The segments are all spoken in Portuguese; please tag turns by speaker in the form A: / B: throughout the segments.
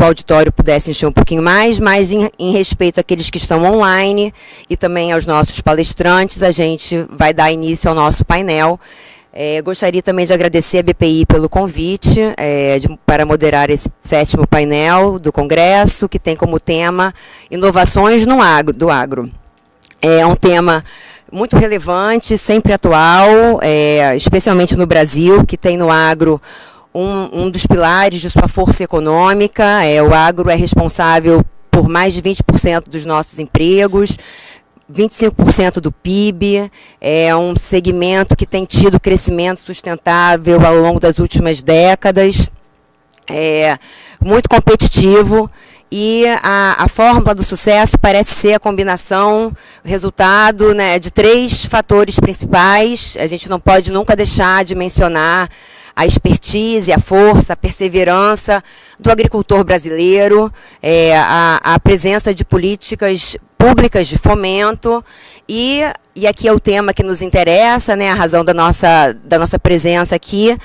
A: o auditório pudesse encher um pouquinho mais, mas em respeito àqueles que estão online e também aos nossos palestrantes, a gente vai dar início ao nosso painel. Gostaria também de agradecer a BPI pelo convite para moderar esse 7º painel do Congresso, que tem como tema Inovações do Agro. É um tema muito relevante, sempre atual, especialmente no Brasil, que tem no agro um dos pilares de sua força econômica. O agro é responsável por mais de 20% dos nossos empregos, 25% do PIB, é um segmento que tem tido crescimento sustentável ao longo das últimas décadas, muito competitivo. E a fórmula do sucesso parece ser a combinação, o resultado, né, de 3 fatores principais. A gente não pode nunca deixar de mencionar a expertise, a força, a perseverança do agricultor brasileiro, a presença de políticas públicas de fomento e aqui é o tema que nos interessa, né, a razão da nossa presença aqui,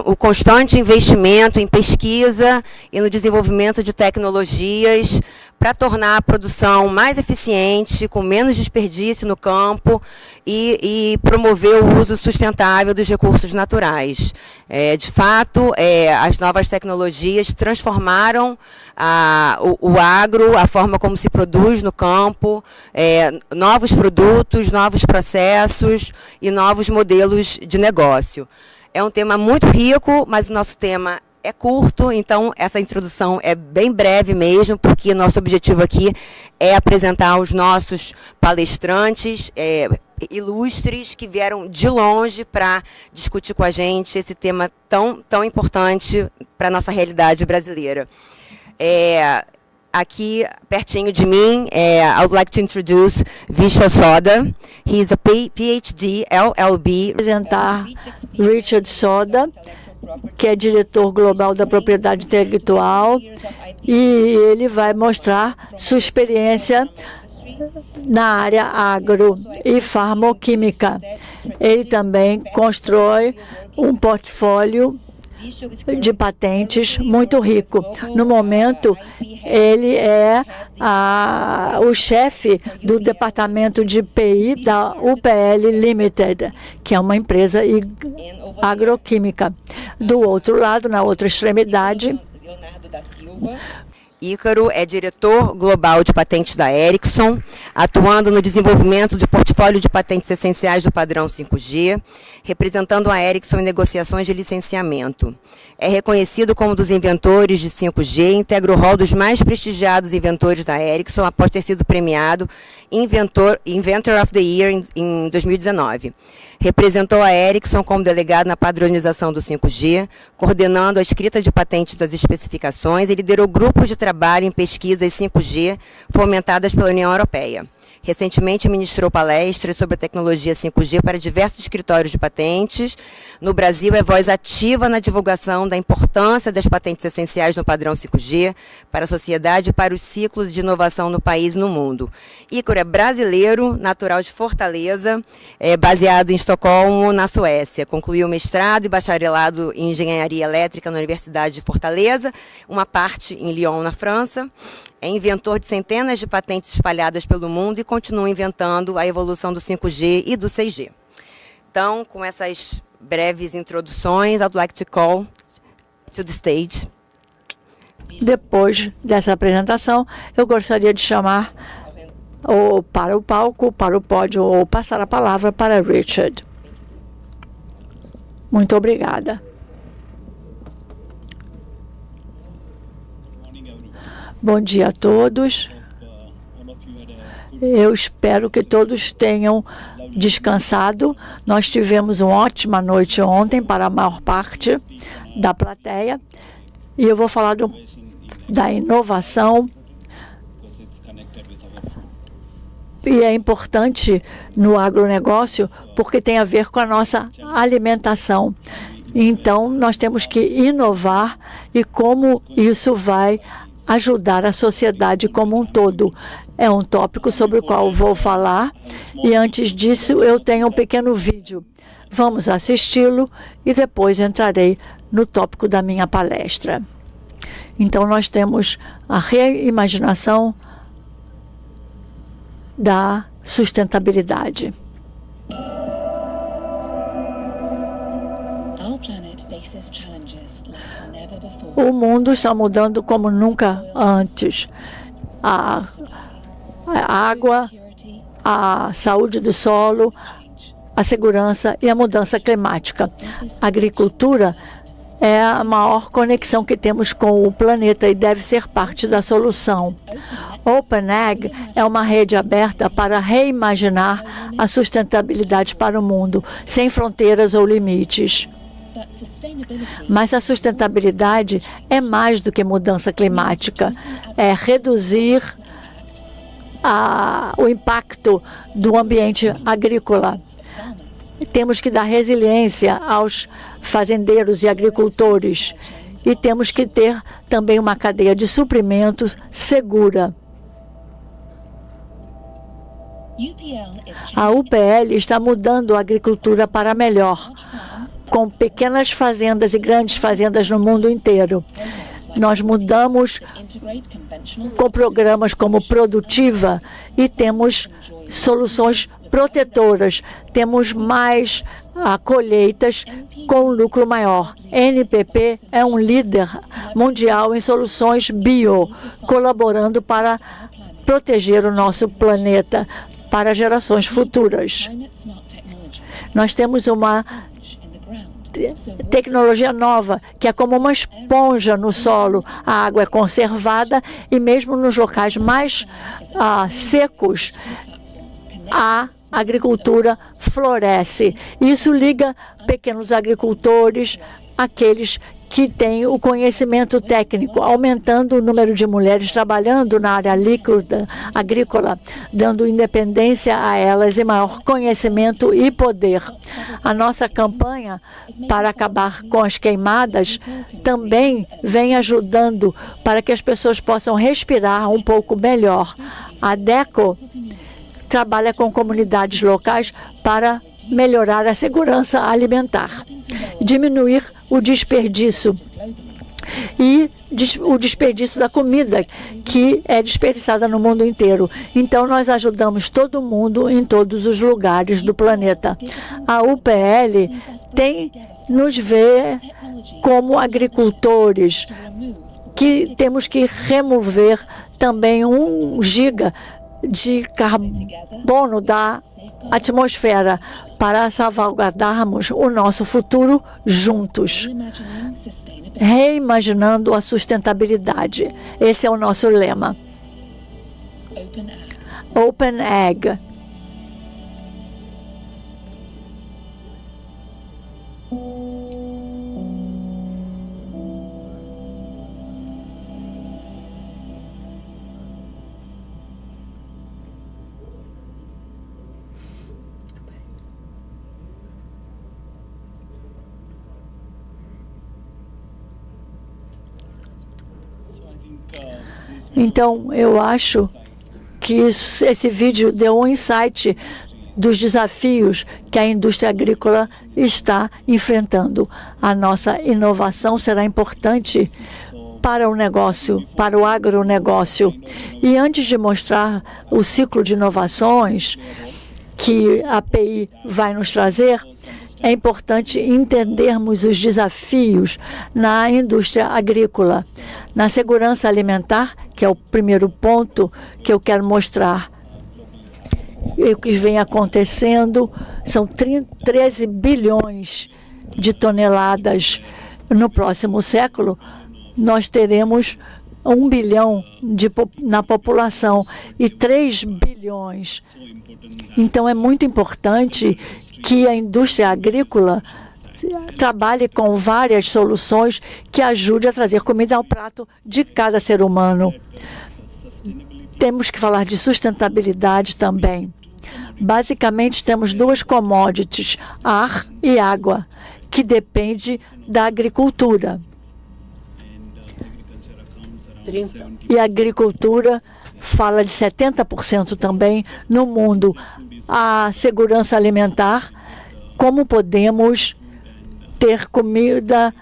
A: o constante investimento em pesquisa e no desenvolvimento de tecnologias para tornar a produção mais eficiente, com menos desperdício no campo e promover o uso sustentável dos recursos naturais. De fato, as novas tecnologias transformaram o agro, a forma como se produz no campo, novos produtos, novos processos e novos modelos de negócio. É um tema muito rico, mas o nosso tema é curto, então essa introdução é bem breve mesmo, porque nosso objetivo aqui é apresentar os nossos palestrantes ilustres que vieram de longe para discutir com a gente esse tema tão importante para a nossa realidade brasileira. Aqui, pertinho de mim, I would like to introduce Vishal Soda. He is a PhD, LLB.
B: Apresentar Richard Soda, que é diretor global da propriedade intelectual, e ele vai mostrar sua experiência na área agro e farmoquímica. Ele também constrói um portfólio de patentes muito rico. No momento, ele é o chefe do departamento de PI da UPL Limited, que é uma empresa agroquímica. Do outro lado, na outra extremidade,
A: Ícaro é diretor global de patentes da Ericsson, atuando no desenvolvimento de portfólio de patentes essenciais do padrão 5G, representando a Ericsson em negociações de licenciamento. É reconhecido como um dos inventores de 5G e integra o rol dos mais prestigiados inventores da Ericsson após ter sido premiado Inventor of the Year em 2019. Representou a Ericsson como delegado na padronização do 5G, coordenando a escrita de patentes das especificações e liderou grupos de trabalho em pesquisas 5G fomentadas pela União Europeia. Recentemente ministrou palestras sobre a tecnologia 5G para diversos escritórios de patentes. No Brasil, é voz ativa na divulgação da importância das patentes essenciais no padrão 5G para a sociedade e para os ciclos de inovação no país e no mundo. Ícaro é brasileiro, natural de Fortaleza, baseado em Estocolmo, na Suécia. Concluiu mestrado e bacharelado em engenharia elétrica na Universidade de Fortaleza, uma parte em Lyon, na França. É inventor de centenas de patentes espalhadas pelo mundo e continua inventando a evolução do 5G e do 6G. Então, com essas breves introduções, I'd like to call to the stage.
B: Depois dessa apresentação, eu gostaria de chamar para o palco, para o pódio, ou passar a palavra para Richard. Muito obrigada. Bom dia a todos. Eu espero que todos tenham descansado. Nós tivemos uma ótima noite ontem para a maior parte da plateia. E eu vou falar da inovação. E é importante no agronegócio porque tem a ver com a nossa alimentação. Então, nós temos que inovar e como isso vai ajudar a sociedade como um todo. É um tópico sobre o qual vou falar e antes disso eu tenho um pequeno vídeo. Vamos assisti-lo e depois entrarei no tópico da minha palestra. Então, nós temos a reimaginação da sustentabilidade. O mundo está mudando como nunca antes. A água, a saúde do solo, a segurança e a mudança climática. A agricultura é a maior conexão que temos com o planeta e deve ser parte da solução. OpenAg é uma rede aberta para reimaginar a sustentabilidade para o mundo, sem fronteiras ou limites. Mas a sustentabilidade é mais do que mudança climática. É reduzir o impacto do ambiente agrícola. Temos que dar resiliência aos fazendeiros e agricultores. E temos que ter também uma cadeia de suprimentos segura. A UPL está mudando a agricultura para melhor, com pequenas fazendas e grandes fazendas no mundo inteiro. Nós mudamos com programas como Produtiva e temos soluções protetoras. Temos mais colheitas com lucro maior. NPP é um líder mundial em soluções bio, colaborando para proteger o nosso planeta para gerações futuras. Nós temos uma tecnologia nova, que é como uma esponja no solo. A água é conservada e mesmo nos locais mais secos, a agricultura floresce. Isso liga pequenos agricultores, aqueles que têm o conhecimento técnico, aumentando o número de mulheres trabalhando na área agrícola, dando independência a elas e maior conhecimento e poder. A nossa campanha para acabar com as queimadas também vem ajudando para que as pessoas possam respirar um pouco melhor. A DECO trabalha com comunidades locais para melhorar a segurança alimentar, diminuir o desperdício e o desperdício da comida que é desperdiçada no mundo inteiro. Então, nós ajudamos todo mundo em todos os lugares do planeta. A UPL nos vê como agricultores que temos que remover também 1 giga de carbono da atmosfera para salvaguardarmos o nosso futuro juntos, reimaginando a sustentabilidade. Esse é o nosso lema. OpenAg. Então, eu acho que esse vídeo deu um insight dos desafios que a indústria agrícola está enfrentando. A nossa inovação será importante para o negócio, para o agronegócio. E antes de mostrar o ciclo de inovações que a API vai nos trazer, é importante entendermos os desafios na indústria agrícola. Na segurança alimentar, que é o primeiro ponto que eu quero mostrar, o que vem acontecendo, são 13 bilhões de toneladas. No próximo século, nós teremos 1 bilhão na população e 3 bilhões. Então, é muito importante que a indústria agrícola trabalhe com várias soluções que ajudem a trazer comida ao prato de cada ser humano. Temos que falar de sustentabilidade também. Basicamente, temos 2 commodities, ar e água, que depende da agricultura. E a agricultura fala de 70% também no mundo. A segurança alimentar, como podemos ter comida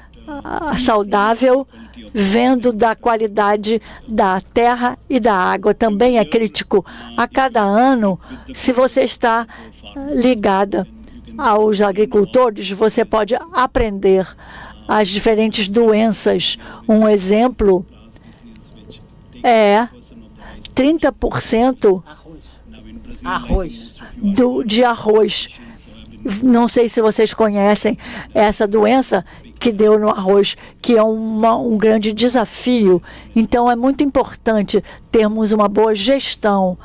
B: saudável vendo da qualidade da terra e da água. Também é crítico. A cada ano, se você está ligada aos agricultores, você pode aprender as diferentes doenças. Um exemplo é 30% de arroz. Não sei se vocês conhecem essa doença que deu no arroz, que é um grande desafio. Então, é muito importante termos uma boa gestão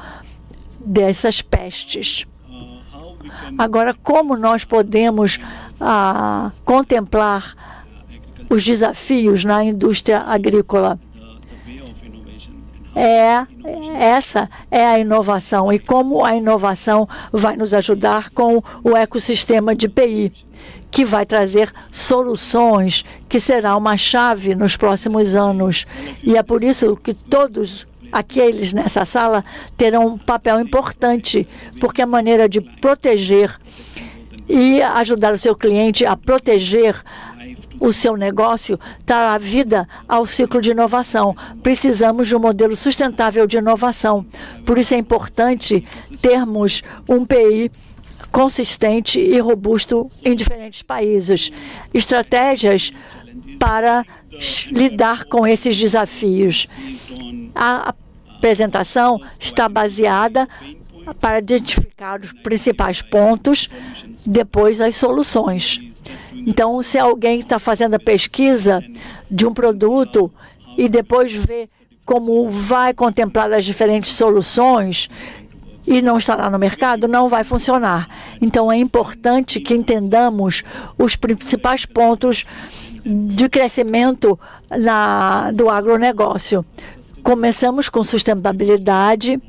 B: dessas pestes. Agora, como nós podemos contemplar os desafios na indústria agrícola? Essa é a inovação, e como a inovação vai nos ajudar com o ecossistema de PI, que vai trazer soluções que será uma chave nos próximos anos. E é por isso que todos aqueles nessa sala terão um papel importante, porque a maneira de proteger e ajudar o seu cliente a proteger o seu negócio dará vida ao ciclo de inovação. Precisamos de um modelo sustentável de inovação. Por isso é importante termos um PI consistente e robusto em diferentes países. Estratégias para lidar com esses desafios. A apresentação está baseada para identificar os principais pontos, depois as soluções. Então, se alguém está fazendo a pesquisa de um produto e depois vê como vai contemplar as diferentes soluções e não estará no mercado, não vai funcionar. Então, é importante que entendamos os principais pontos de crescimento do agronegócio. Começamos com sustentabilidade,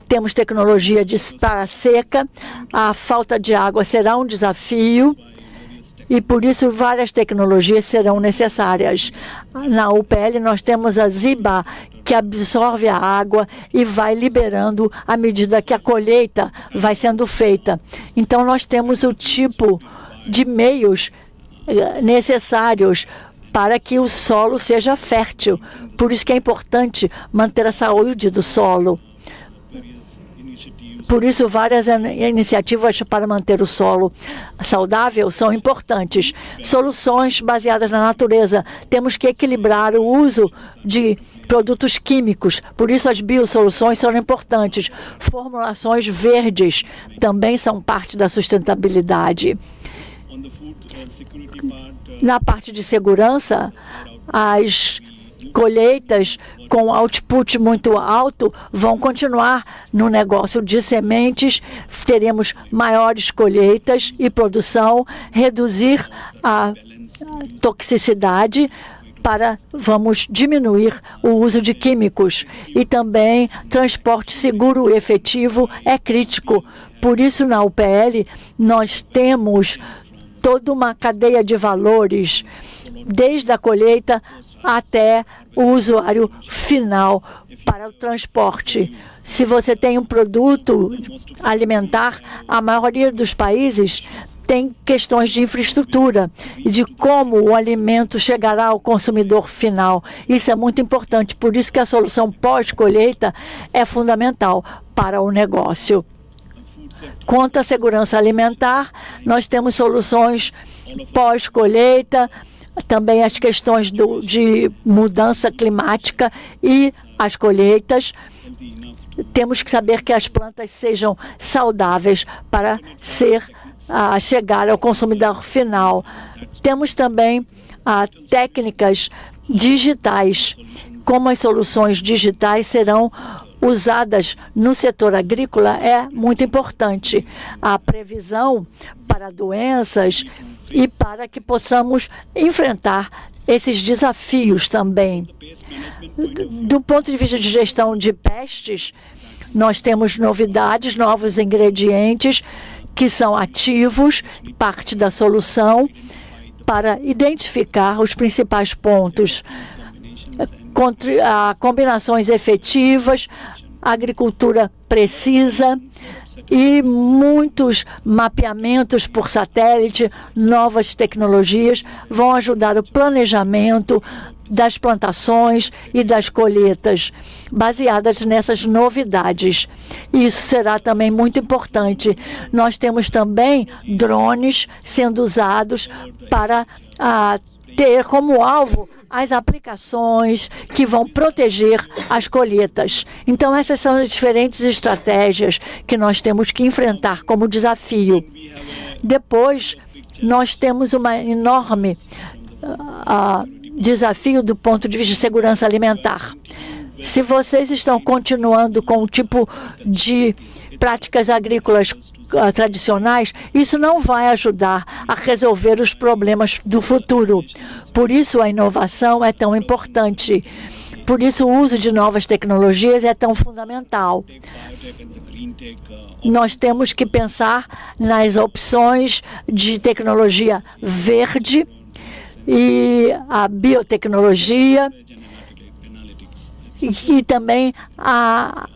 B: temos tecnologia para a seca, a falta de água será um desafio e, por isso, várias tecnologias serão necessárias. Na UPL, nós temos a Ziba, que absorve a água e vai liberando à medida que a colheita vai sendo feita. Então, nós temos o tipo de meios necessários para que o solo seja fértil. Por isso que é importante manter a saúde do solo. Por isso, várias iniciativas para manter o solo saudável são importantes. Soluções baseadas na natureza. Temos que equilibrar o uso de produtos químicos. Por isso, as biosoluções são importantes. Formulações verdes também são parte da sustentabilidade. Na parte de segurança, as colheitas com output muito alto vão continuar no negócio de sementes. Teremos maiores colheitas e produção, reduzir a toxicidade vamos diminuir o uso de químicos. E também transporte seguro e efetivo é crítico. Por isso, na UPL, nós temos toda uma cadeia de valores, desde a colheita até o usuário final para o transporte. Se você tem um produto alimentar, a maioria dos países tem questões de infraestrutura e de como o alimento chegará ao consumidor final. Isso é muito importante, por isso que a solução pós-colheita é fundamental para o negócio. Quanto à segurança alimentar, nós temos soluções pós-colheita, também as questões de mudança climática e as colheitas. Temos que saber que as plantas sejam saudáveis para chegar ao consumidor final. Temos também técnicas digitais. Como as soluções digitais serão usadas no setor agrícola é muito importante. A previsão para doenças e para que possamos enfrentar esses desafios também. Do ponto de vista de gestão de pestes, nós temos novidades, novos ingredientes que são ativos, parte da solução, para identificar os principais pontos. Combinações efetivas, agricultura precisa e muitos mapeamentos por satélite, novas tecnologias vão ajudar o planejamento das plantações e das colheitas, baseadas nessas novidades. Isso será também muito importante. Nós temos também drones sendo usados para ter como alvo as aplicações que vão proteger as colheitas. Então, essas são as diferentes estratégias que nós temos que enfrentar como desafio. Depois, nós temos uma enorme desafio do ponto de vista de segurança alimentar. Se vocês estão continuando com o tipo de práticas agrícolas tradicionais, isso não vai ajudar a resolver os problemas do futuro. Por isso, a inovação é tão importante. Por isso, o uso de novas tecnologias é tão fundamental. Nós temos que pensar nas opções de tecnologia verde e a biotecnologia e também a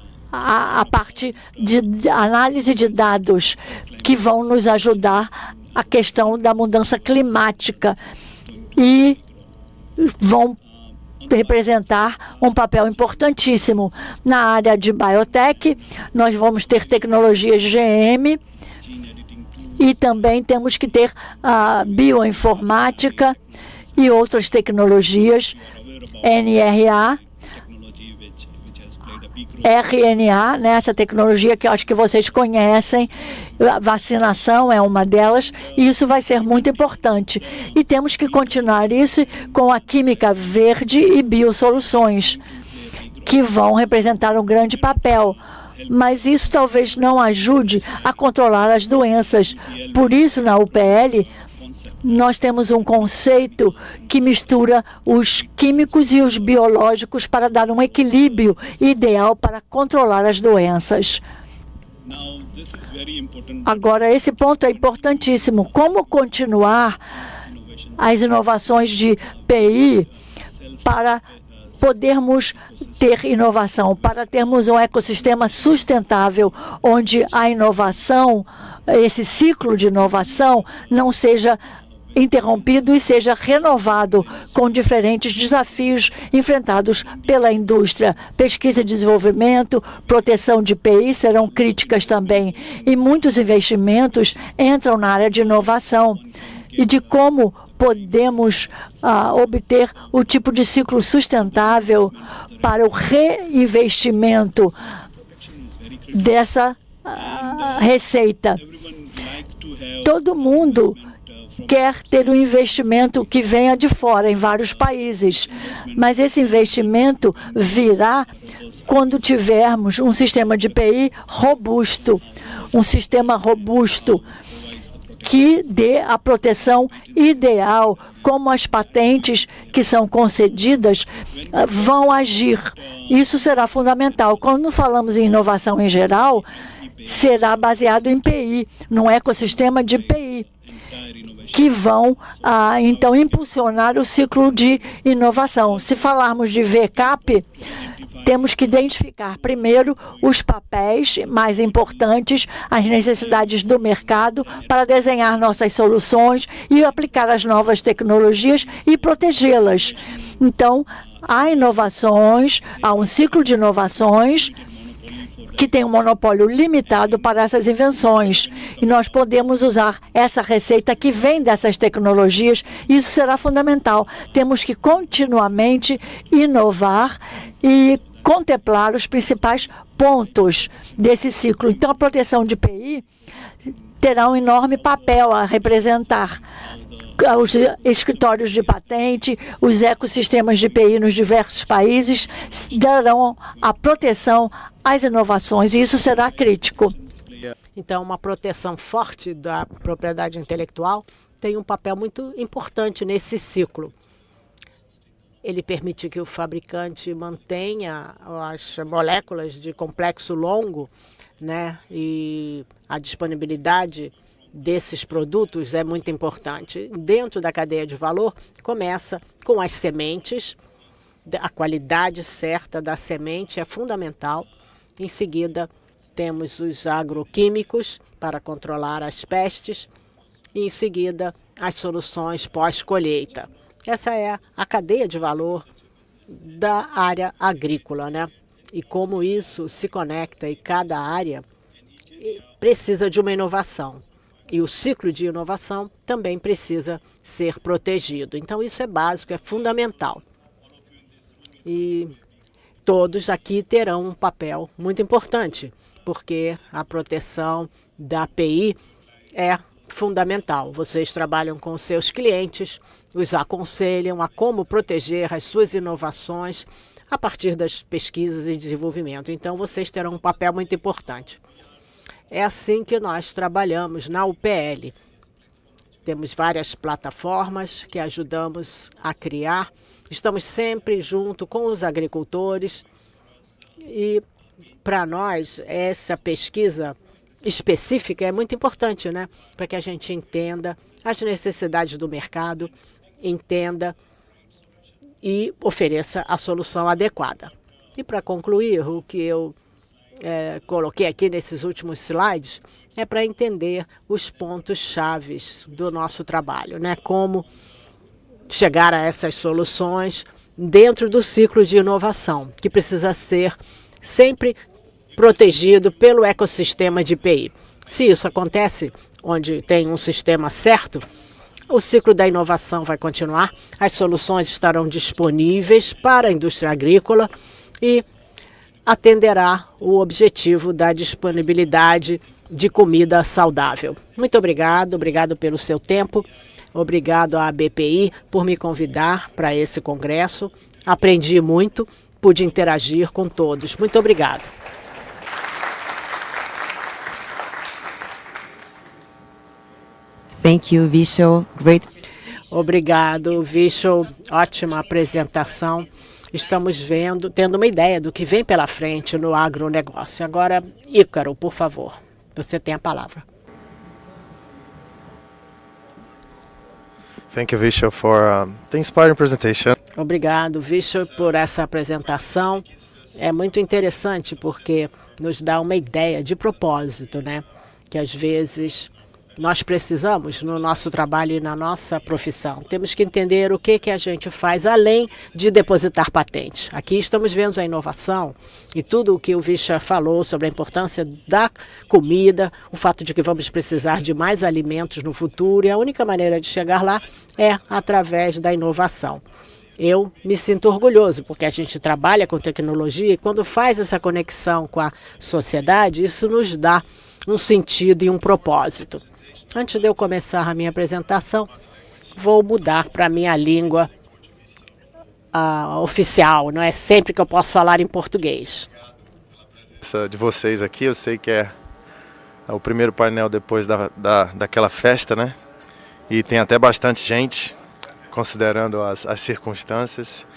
B: parte de análise de dados que vão nos ajudar a questão da mudança climática e vão representar um papel importantíssimo. Na área de biotech, nós vamos ter tecnologias GM e também temos que ter a bioinformática e outras tecnologias, NRA, RNA, né, essa tecnologia que eu acho que vocês conhecem, a vacinação é uma delas, e isso vai ser muito importante. E temos que continuar isso com a química verde e biosoluções, que vão representar um grande papel. Mas isso talvez não ajude a controlar as doenças. Por isso, na UPL, nós temos um conceito que mistura os químicos e os biológicos para dar um equilíbrio ideal para controlar as doenças. Agora, esse ponto é importantíssimo. Como continuar as inovações de PI para podermos ter inovação, para termos um ecossistema sustentável, onde a inovação, esse ciclo de inovação, não seja interrompido e seja renovado com diferentes desafios enfrentados pela indústria. Pesquisa e desenvolvimento, proteção de PI serão críticas também. E muitos investimentos entram na área de inovação e de como podemos obter o tipo de ciclo sustentável para o reinvestimento dessa receita. Todo mundo quer ter um investimento que venha de fora, em vários países. Mas esse investimento virá quando tivermos um sistema de PI robusto, um sistema robusto que dê a proteção ideal, como as patentes que são concedidas vão agir. Isso será fundamental. Quando falamos em inovação em geral, será baseado em PI, num ecossistema de PI, que vão, então, impulsionar o ciclo de inovação. Se falarmos de VCAP, temos que identificar primeiro os papéis mais importantes, as necessidades do mercado para desenhar nossas soluções e aplicar as novas tecnologias e protegê-las. Então, há inovações, há um ciclo de inovações que tem um monopólio limitado para essas invenções. E nós podemos usar essa receita que vem dessas tecnologias. Isso será fundamental. Temos que continuamente inovar e contemplar os principais pontos desse ciclo. Então, a proteção de PI terá um enorme papel a representar. Os escritórios de patente, os ecossistemas de PI nos diversos países darão a proteção às inovações, e isso será crítico.
C: Então, uma proteção forte da propriedade intelectual tem um papel muito importante nesse ciclo. Ele permite que o fabricante mantenha as moléculas de complexo longo, né, e a disponibilidade desses produtos é muito importante. Dentro da cadeia de valor, começa com as sementes, a qualidade certa da semente é fundamental. Em seguida, temos os agroquímicos para controlar as pestes e, em seguida, as soluções pós-colheita. Essa é a cadeia de valor da área agrícola, né? E como isso se conecta e cada área precisa de uma inovação. E o ciclo de inovação também precisa ser protegido. Então, isso é básico, é fundamental. E todos aqui terão um papel muito importante, porque a proteção da API é fundamental. Vocês trabalham com seus clientes, os aconselham a como proteger as suas inovações a partir das pesquisas e desenvolvimento. Então, vocês terão um papel muito importante. É assim que nós trabalhamos na UPL. Temos várias plataformas que ajudamos a criar. Estamos sempre junto com os agricultores. E, para nós, essa pesquisa específica é muito importante, né? Para que a gente entenda as necessidades do mercado, entenda e ofereça a solução adequada. E, para concluir, o que eu coloquei aqui nesses últimos slides é para entender os pontos chaves do nosso trabalho, né? Como chegar a essas soluções dentro do ciclo de inovação, que precisa ser sempre protegido pelo ecossistema de IPI. Se isso acontece onde tem um sistema certo, o ciclo da inovação vai continuar, as soluções estarão disponíveis para a indústria agrícola e atenderá o objetivo da disponibilidade de comida saudável. Muito obrigado pelo seu tempo, obrigado à BPI por me convidar para esse congresso. Aprendi muito, pude interagir com todos. Muito obrigado.
A: Thank you, Vishal. Great.
C: Obrigado, Vishal. Ótima apresentação. Estamos tendo uma ideia do que vem pela frente no agronegócio. Agora, Ícaro, por favor, você tem a palavra.
D: Thank you, Vishal, for the inspiring presentation.
C: Obrigado, Vishal, por essa apresentação. É muito interessante porque nos dá uma ideia de propósito, né? Que às vezes nós precisamos no nosso trabalho e na nossa profissão. Temos que entender o que a gente faz além de depositar patente. Aqui estamos vendo a inovação e tudo o que o Vishal falou sobre a importância da comida, o fato de que vamos precisar de mais alimentos no futuro e a única maneira de chegar lá é através da inovação. Eu me sinto orgulhoso porque a gente trabalha com tecnologia e quando faz essa conexão com a sociedade, isso nos dá um sentido e um propósito. Antes de eu começar a minha apresentação, vou mudar para a minha língua oficial. Não é sempre que eu posso falar em português.
D: De vocês aqui, eu sei que é o primeiro painel depois daquela festa, né? E tem até bastante gente, considerando as circunstâncias.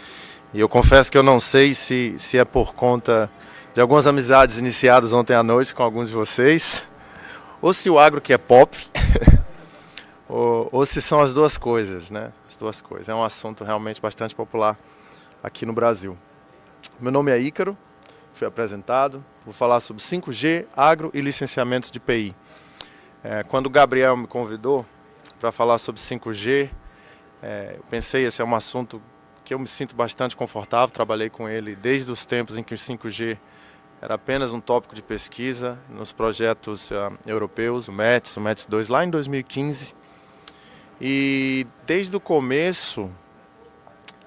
D: E eu confesso que eu não sei se é por conta de algumas amizades iniciadas ontem à noite com alguns de vocês, ou se o agro que é pop, ou se são as duas coisas, né? As duas coisas. É um assunto realmente bastante popular aqui no Brasil. Meu nome é Ícaro, fui apresentado. Vou falar sobre 5G, agro e licenciamentos de IPI. Quando o Gabriel me convidou para falar sobre 5G, eu pensei, esse é um assunto que eu me sinto bastante confortável. Trabalhei com ele desde os tempos em que o 5G era apenas um tópico de pesquisa nos projetos europeus, o METS 2, lá em 2015. E desde o começo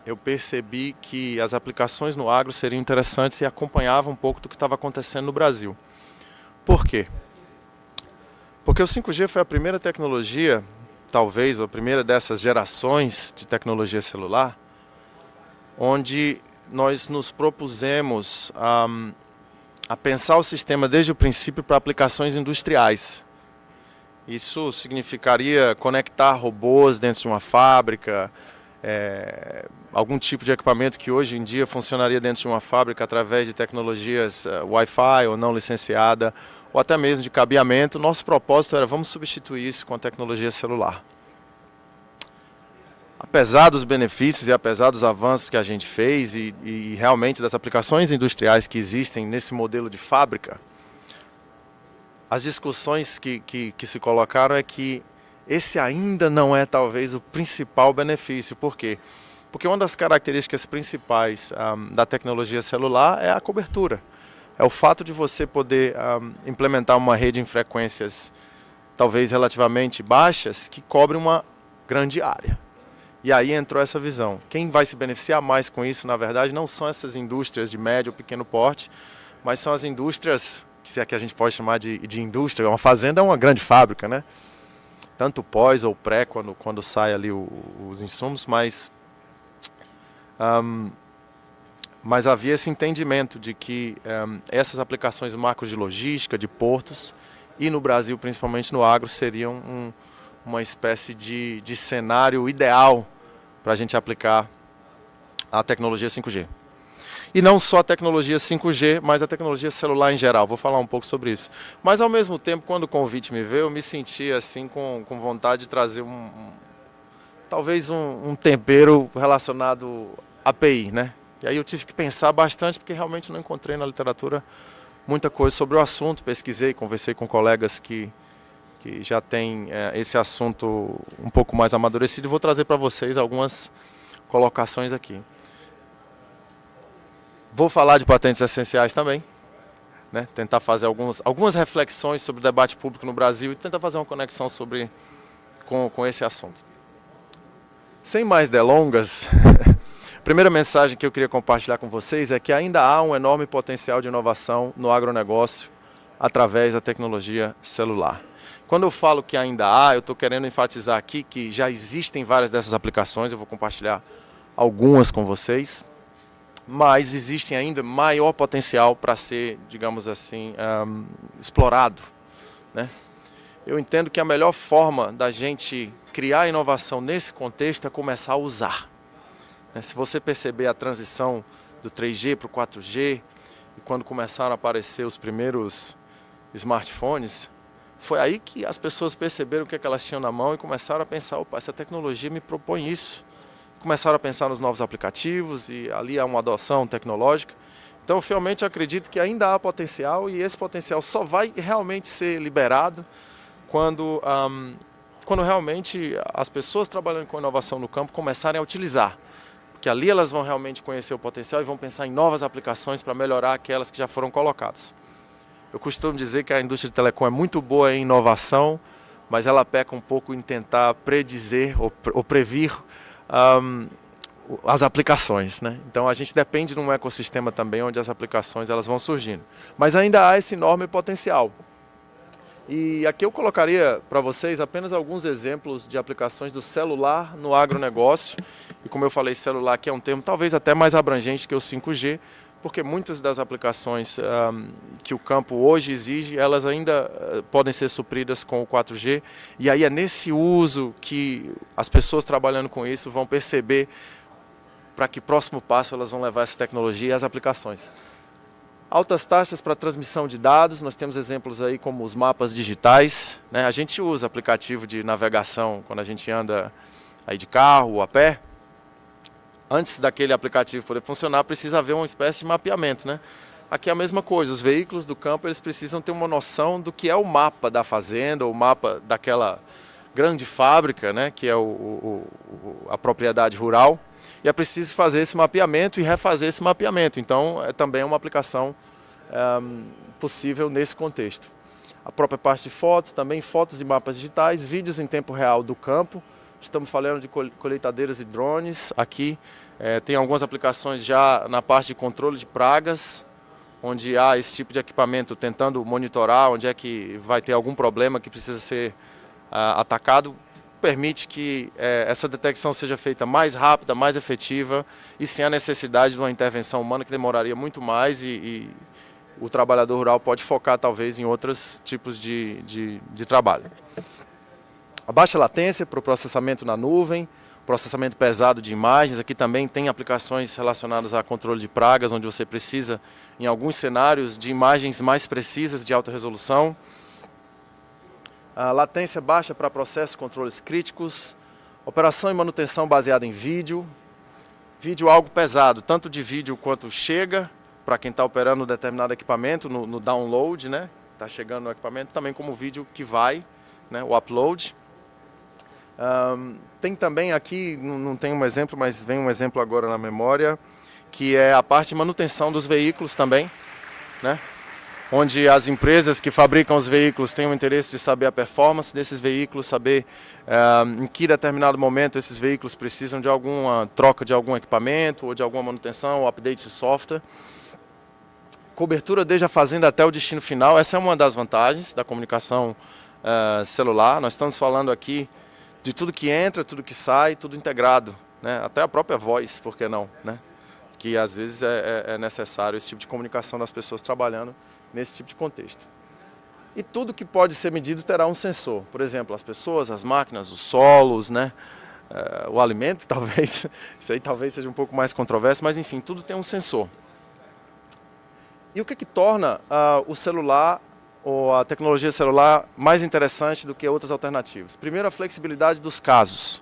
D: eu percebi que as aplicações no agro seriam interessantes e acompanhavam um pouco do que estava acontecendo no Brasil. Por quê? Porque o 5G foi a primeira tecnologia, talvez a primeira dessas gerações de tecnologia celular, onde nós nos propusemos a pensar o sistema desde o princípio para aplicações industriais. Isso significaria conectar robôs dentro de uma fábrica, algum tipo de equipamento que hoje em dia funcionaria dentro de uma fábrica através de tecnologias Wi-Fi ou não licenciada, ou até mesmo de cabeamento. Nosso propósito era vamos substituir isso com a tecnologia celular. Apesar dos benefícios e apesar dos avanços que a gente fez e realmente das aplicações industriais que existem nesse modelo de fábrica, as discussões que se colocaram é que esse ainda não é talvez o principal benefício. Por quê? Porque uma das características principais da tecnologia celular é a cobertura. É o fato de você poder implementar uma rede em frequências talvez relativamente baixas que cobre uma grande área. E aí entrou essa visão. Quem vai se beneficiar mais com isso, na verdade, não são essas indústrias de médio ou pequeno porte, mas são as indústrias, se é que a gente pode chamar de indústria. Uma fazenda é uma grande fábrica, né? Tanto pós ou pré, quando sai ali os insumos, mas havia esse entendimento de que essas aplicações, marcos de logística, de portos, e no Brasil, principalmente no agro, seriam uma espécie de cenário ideal para a gente aplicar a tecnologia 5G. E não só a tecnologia 5G, mas a tecnologia celular em geral. Vou falar um pouco sobre isso. Mas, ao mesmo tempo, quando o convite me veio, eu me senti assim, com vontade de trazer talvez um tempero relacionado à API, né? E aí eu tive que pensar bastante, porque realmente não encontrei na literatura muita coisa sobre o assunto. Pesquisei, conversei com colegas que já têm esse assunto um pouco mais amadurecido, e vou trazer para vocês algumas colocações aqui. Vou falar de patentes essenciais também, né? Tentar fazer algumas reflexões sobre o debate público no Brasil e tentar fazer uma conexão com esse assunto. Sem mais delongas, a primeira mensagem que eu queria compartilhar com vocês é que ainda há um enorme potencial de inovação no agronegócio através da tecnologia celular. Quando eu falo que ainda há, eu estou querendo enfatizar aqui que já existem várias dessas aplicações, eu vou compartilhar algumas com vocês, mas existem ainda maior potencial para ser, digamos assim, explorado, né? Eu entendo que a melhor forma da gente criar inovação nesse contexto é começar a usar. Se você perceber a transição do 3G para o 4G, e quando começaram a aparecer os primeiros smartphones, foi aí que as pessoas perceberam o que elas tinham na mão e começaram a pensar, opa, essa tecnologia me propõe isso. Começaram a pensar nos novos aplicativos e ali há uma adoção tecnológica. Então, realmente, eu acredito que ainda há potencial e esse potencial só vai realmente ser liberado quando realmente as pessoas trabalhando com inovação no campo começarem a utilizar. Porque ali elas vão realmente conhecer o potencial e vão pensar em novas aplicações para melhorar aquelas que já foram colocadas. Eu costumo dizer que a indústria de telecom é muito boa em inovação, mas ela peca um pouco em tentar predizer ou previr as aplicações, né? Então a gente depende de um ecossistema também onde as aplicações elas vão surgindo. Mas ainda há esse enorme potencial. E aqui eu colocaria para vocês apenas alguns exemplos de aplicações do celular no agronegócio. E como eu falei, celular aqui é um termo talvez até mais abrangente que o 5G, porque muitas das aplicações que o campo hoje exige, elas ainda podem ser supridas com o 4G. E aí é nesse uso que as pessoas trabalhando com isso vão perceber para que próximo passo elas vão levar essa tecnologia e as aplicações. Altas taxas para transmissão de dados, nós temos exemplos aí como os mapas digitais, né? A gente usa aplicativo de navegação quando a gente anda aí de carro ou a pé. Antes daquele aplicativo poder funcionar, precisa haver uma espécie de mapeamento, né? Aqui é a mesma coisa, os veículos do campo eles precisam ter uma noção do que é o mapa da fazenda, ou o mapa daquela grande fábrica, né? Que é a propriedade rural. E é preciso fazer esse mapeamento e refazer esse mapeamento. Então, é também uma aplicação possível nesse contexto. A própria parte de fotos, também fotos e mapas digitais, vídeos em tempo real do campo. Estamos falando de colheitadeiras e drones. Aqui tem algumas aplicações já na parte de controle de pragas, onde há esse tipo de equipamento tentando monitorar onde é que vai ter algum problema que precisa ser atacado. Permite que essa detecção seja feita mais rápida, mais efetiva e sem a necessidade de uma intervenção humana que demoraria muito mais e o trabalhador rural pode focar talvez em outros tipos de trabalho. A baixa latência para o processamento na nuvem, processamento pesado de imagens, aqui também tem aplicações relacionadas a controle de pragas, onde você precisa, em alguns cenários, de imagens mais precisas de alta resolução. A latência baixa para processos e controles críticos, operação e manutenção baseada em vídeo. Vídeo algo pesado, tanto de vídeo quanto chega, para quem está operando um determinado equipamento, no download, né? Está chegando no equipamento, também como vídeo que vai, né? O upload. Tem também aqui, não tem um exemplo, mas vem um exemplo agora na memória, que é a parte de manutenção dos veículos também, né? Onde as empresas que fabricam os veículos têm o interesse de saber a performance desses veículos, saber em que determinado momento esses veículos precisam de alguma troca de algum equipamento, ou de alguma manutenção, ou update de software. Cobertura desde a fazenda até o destino final, essa é uma das vantagens da comunicação celular. Nós estamos falando aqui de tudo que entra, tudo que sai, tudo integrado, né? Até a própria voz, por que não, né? Que às vezes é necessário esse tipo de comunicação das pessoas trabalhando nesse tipo de contexto. E tudo que pode ser medido terá um sensor. Por exemplo, as pessoas, as máquinas, os solos, né? O alimento, talvez. Isso aí talvez seja um pouco mais controverso, mas enfim, tudo tem um sensor. E o que torna o celular ou a tecnologia celular mais interessante do que outras alternativas? Primeiro, a flexibilidade dos casos.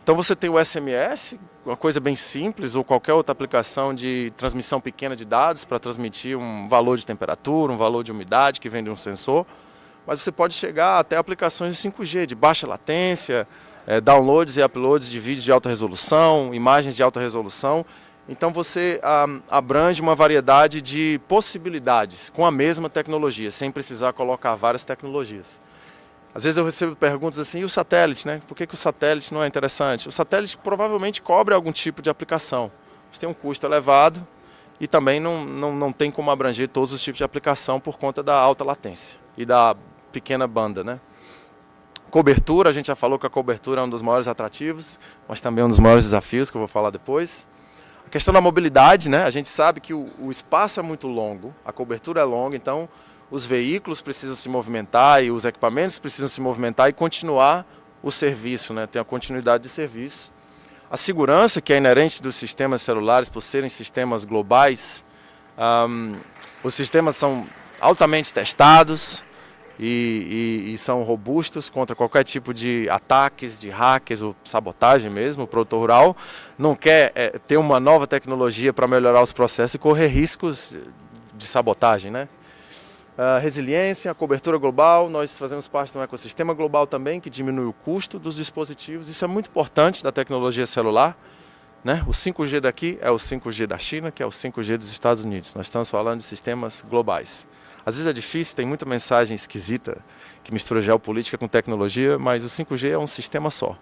D: Então você tem o SMS, uma coisa bem simples, ou qualquer outra aplicação de transmissão pequena de dados para transmitir um valor de temperatura, um valor de umidade que vem de um sensor. Mas você pode chegar até aplicações de 5G, de baixa latência, downloads e uploads de vídeos de alta resolução, imagens de alta resolução. Então você abrange uma variedade de possibilidades com a mesma tecnologia, sem precisar colocar várias tecnologias. Às vezes eu recebo perguntas assim, e o satélite, né? Por que o satélite não é interessante? O satélite provavelmente cobre algum tipo de aplicação. Tem um custo elevado e também não tem como abranger todos os tipos de aplicação por conta da alta latência e da pequena banda, né? Cobertura, a gente já falou que a cobertura é um dos maiores atrativos, mas também um dos maiores desafios, que eu vou falar depois. A questão da mobilidade, né? A gente sabe que o espaço é muito longo, a cobertura é longa, então os veículos precisam se movimentar e os equipamentos precisam se movimentar e continuar o serviço, né? Tem a continuidade de serviço. A segurança, que é inerente dos sistemas celulares, por serem sistemas globais, os sistemas são altamente testados e são robustos contra qualquer tipo de ataques, de hackers ou sabotagem mesmo. O produtor rural não quer ter uma nova tecnologia para melhorar os processos e correr riscos de sabotagem, né? Resiliência, cobertura global, nós fazemos parte de um ecossistema global também que diminui o custo dos dispositivos. Isso é muito importante da tecnologia celular, né? O 5G daqui é o 5G da China, que é o 5G dos Estados Unidos. Nós estamos falando de sistemas globais. Às vezes é difícil, tem muita mensagem esquisita que mistura geopolítica com tecnologia, mas o 5G é um sistema só.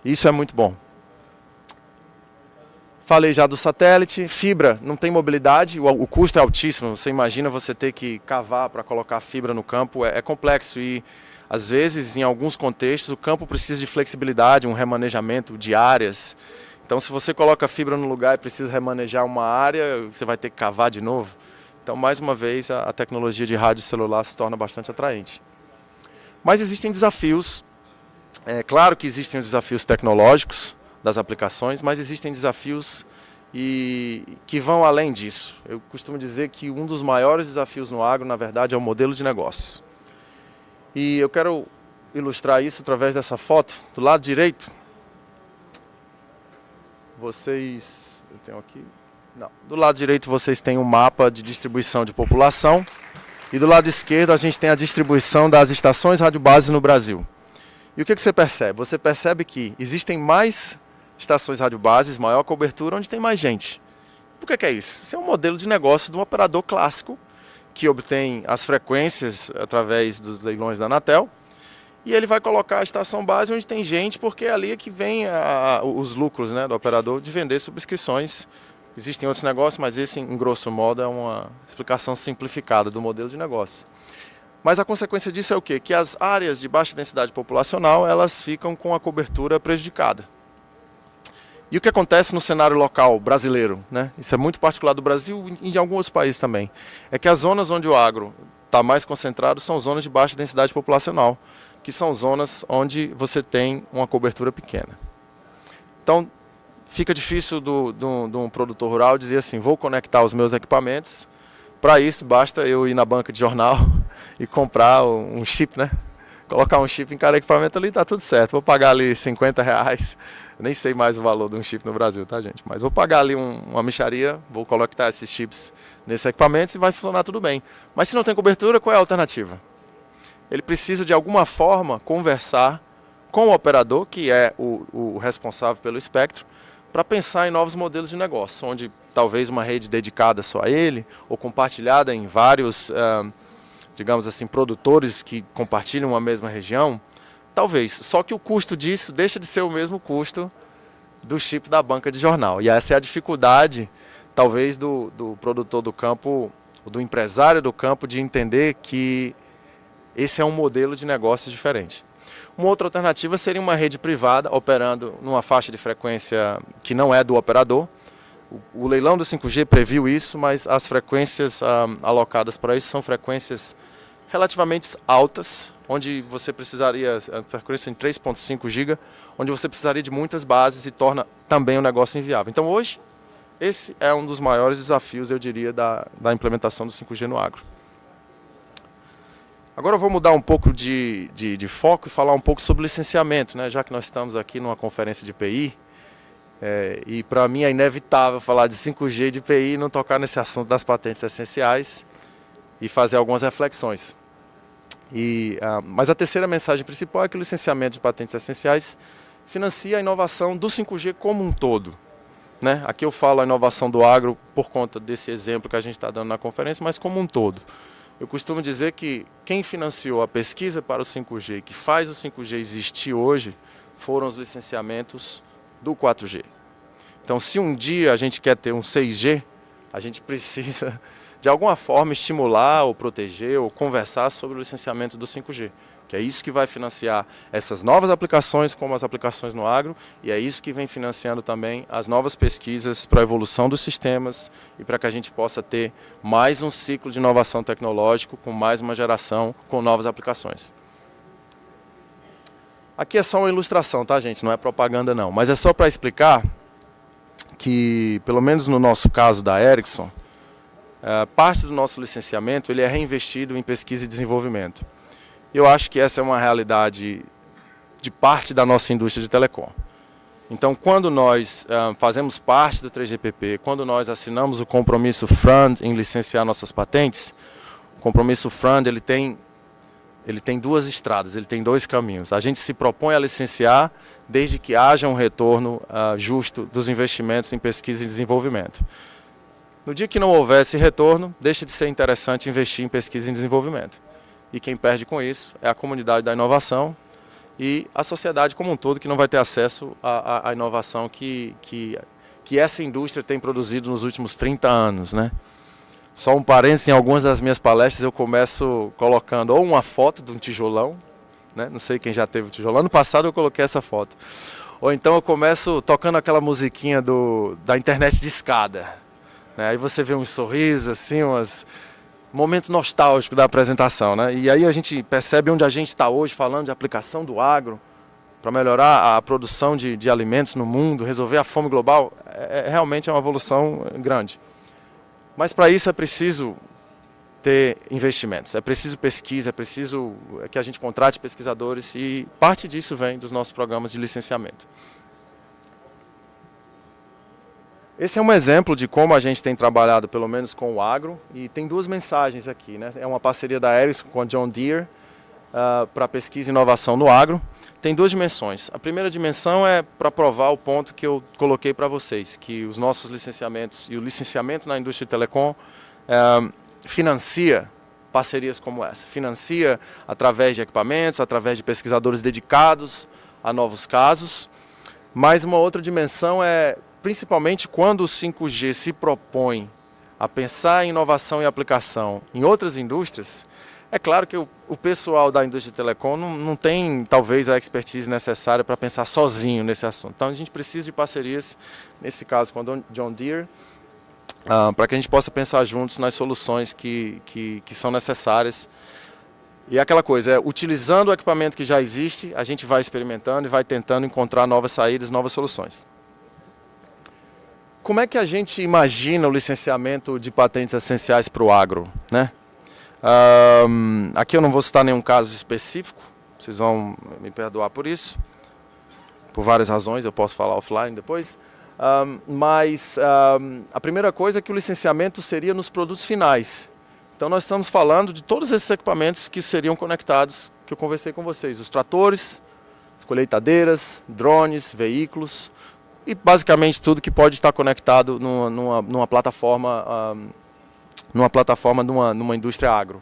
D: Isso é muito bom. Falei já do satélite, fibra, não tem mobilidade, o custo é altíssimo. Você imagina você ter que cavar para colocar fibra no campo, é complexo e às vezes em alguns contextos o campo precisa de flexibilidade, um remanejamento de áreas. Então se você coloca fibra no lugar e precisa remanejar uma área, você vai ter que cavar de novo. Então mais uma vez a tecnologia de rádio celular se torna bastante atraente. Mas existem desafios, é claro que existem os desafios tecnológicos das aplicações, mas existem desafios que vão além disso. Eu costumo dizer que um dos maiores desafios no agro, na verdade, é o modelo de negócios. E eu quero ilustrar isso através dessa foto. Do lado direito, eu tenho aqui, não. Do lado direito vocês têm um mapa de distribuição de população e do lado esquerdo a gente tem a distribuição das estações radiobases no Brasil. E o que você percebe? Você percebe que existem mais estações radiobases, maior cobertura, onde tem mais gente. Por que é isso? Isso é um modelo de negócio de um operador clássico que obtém as frequências através dos leilões da Anatel e ele vai colocar a estação base onde tem gente, porque é ali que vem os lucros, né, do operador de vender subscrições. Existem outros negócios, mas esse, em grosso modo, é uma explicação simplificada do modelo de negócio. Mas a consequência disso é o quê? Que as áreas de baixa densidade populacional, elas ficam com a cobertura prejudicada. E o que acontece no cenário local brasileiro, né? Isso é muito particular do Brasil e de alguns países também, é que as zonas onde o agro está mais concentrado são zonas de baixa densidade populacional, que são zonas onde você tem uma cobertura pequena. Então, fica difícil de um produtor rural dizer assim, vou conectar os meus equipamentos, para isso basta eu ir na banca de jornal e comprar um chip, né? Colocar um chip em cada equipamento ali, tá tudo certo. Vou pagar ali R$50, nem sei mais o valor de um chip no Brasil, tá, gente? Mas vou pagar ali uma mixaria, vou conectar esses chips nesses equipamentos e vai funcionar tudo bem. Mas se não tem cobertura, qual é a alternativa? Ele precisa de alguma forma conversar com o operador, que é o responsável pelo espectro, para pensar em novos modelos de negócio, onde talvez uma rede dedicada só a ele, ou compartilhada em vários, digamos assim, produtores que compartilham a mesma região, talvez. Só que o custo disso deixa de ser o mesmo custo do chip da banca de jornal. E essa é a dificuldade, talvez, do produtor do campo, do empresário do campo, de entender que esse é um modelo de negócio diferente. Uma outra alternativa seria uma rede privada operando numa faixa de frequência que não é do operador. O leilão do 5G previu isso, mas as frequências alocadas para isso são frequências relativamente altas, onde você precisaria, a frequência em 3.5 GB, onde você precisaria de muitas bases e torna também o negócio inviável. Então hoje, esse é um dos maiores desafios, eu diria, da implementação do 5G no agro. Agora eu vou mudar um pouco de foco e falar um pouco sobre licenciamento, né? Já que nós estamos aqui numa conferência de PI, e para mim é inevitável falar de 5G e de PI e não tocar nesse assunto das patentes essenciais e fazer algumas reflexões. Mas a terceira mensagem principal é que o licenciamento de patentes essenciais financia a inovação do 5G como um todo, né? Aqui eu falo a inovação do agro por conta desse exemplo que a gente está dando na conferência, mas como um todo. Eu costumo dizer que quem financiou a pesquisa para o 5G, que faz o 5G existir hoje, foram os licenciamentos do 4G. Então, se um dia a gente quer ter um 6G, a gente precisa, de alguma forma, estimular ou proteger ou conversar sobre o licenciamento do 5G, que é isso que vai financiar essas novas aplicações, como as aplicações no agro, e é isso que vem financiando também as novas pesquisas para a evolução dos sistemas e para que a gente possa ter mais um ciclo de inovação tecnológico, com mais uma geração com novas aplicações. Aqui é só uma ilustração, tá, gente? Não é propaganda, não. Mas é só para explicar que, pelo menos no nosso caso da Ericsson, parte do nosso licenciamento ele é reinvestido em pesquisa e desenvolvimento. Eu acho que essa é uma realidade de parte da nossa indústria de telecom. Então, quando nós fazemos parte do 3GPP, quando nós assinamos o compromisso FRAND em licenciar nossas patentes, o compromisso FRAND ele tem duas estradas, ele tem dois caminhos. A gente se propõe a licenciar desde que haja um retorno justo dos investimentos em pesquisa e desenvolvimento. No dia que não houver esse retorno, deixa de ser interessante investir em pesquisa e desenvolvimento. E quem perde com isso é a comunidade da inovação e a sociedade como um todo, que não vai ter acesso à inovação que essa indústria tem produzido nos últimos 30 anos, né? Só um parênteses, em algumas das minhas palestras eu começo colocando ou uma foto de um tijolão, né? Não sei quem já teve o tijolão, ano passado eu coloquei essa foto. Ou então eu começo tocando aquela musiquinha da internet de escada, né? Aí você vê uns sorrisos, assim, momento nostálgico da apresentação, né? E aí a gente percebe onde a gente está hoje, falando de aplicação do agro para melhorar a produção de alimentos no mundo, resolver a fome global. Realmente é uma evolução grande. Mas para isso é preciso ter investimentos, é preciso pesquisa, é preciso que a gente contrate pesquisadores e parte disso vem dos nossos programas de licenciamento. Esse é um exemplo de como a gente tem trabalhado, pelo menos com o agro, e tem duas mensagens aqui, né? É uma parceria da Ericsson com a John Deere para pesquisa e inovação no agro. Tem duas dimensões. A primeira dimensão é para provar o ponto que eu coloquei para vocês, que os nossos licenciamentos e o licenciamento na indústria de telecom financia parcerias como essa. Financia através de equipamentos, através de pesquisadores dedicados a novos casos. Mas uma outra dimensão é principalmente quando o 5G se propõe a pensar em inovação e aplicação em outras indústrias. É claro que o pessoal da indústria de telecom não tem, talvez, a expertise necessária para pensar sozinho nesse assunto. Então, a gente precisa de parcerias, nesse caso com a John Deere, para que a gente possa pensar juntos nas soluções que são necessárias. E aquela coisa, utilizando o equipamento que já existe, a gente vai experimentando e vai tentando encontrar novas saídas, novas soluções. Como é que a gente imagina o licenciamento de patentes essenciais para o agro, né? Aqui eu não vou citar nenhum caso específico, vocês vão me perdoar por isso, por várias razões, eu posso falar offline depois, mas a primeira coisa é que o licenciamento seria nos produtos finais. Então nós estamos falando de todos esses equipamentos que seriam conectados, que eu conversei com vocês, os tratores, colheitadeiras, drones, veículos e basicamente tudo que pode estar conectado numa plataforma, numa indústria agro.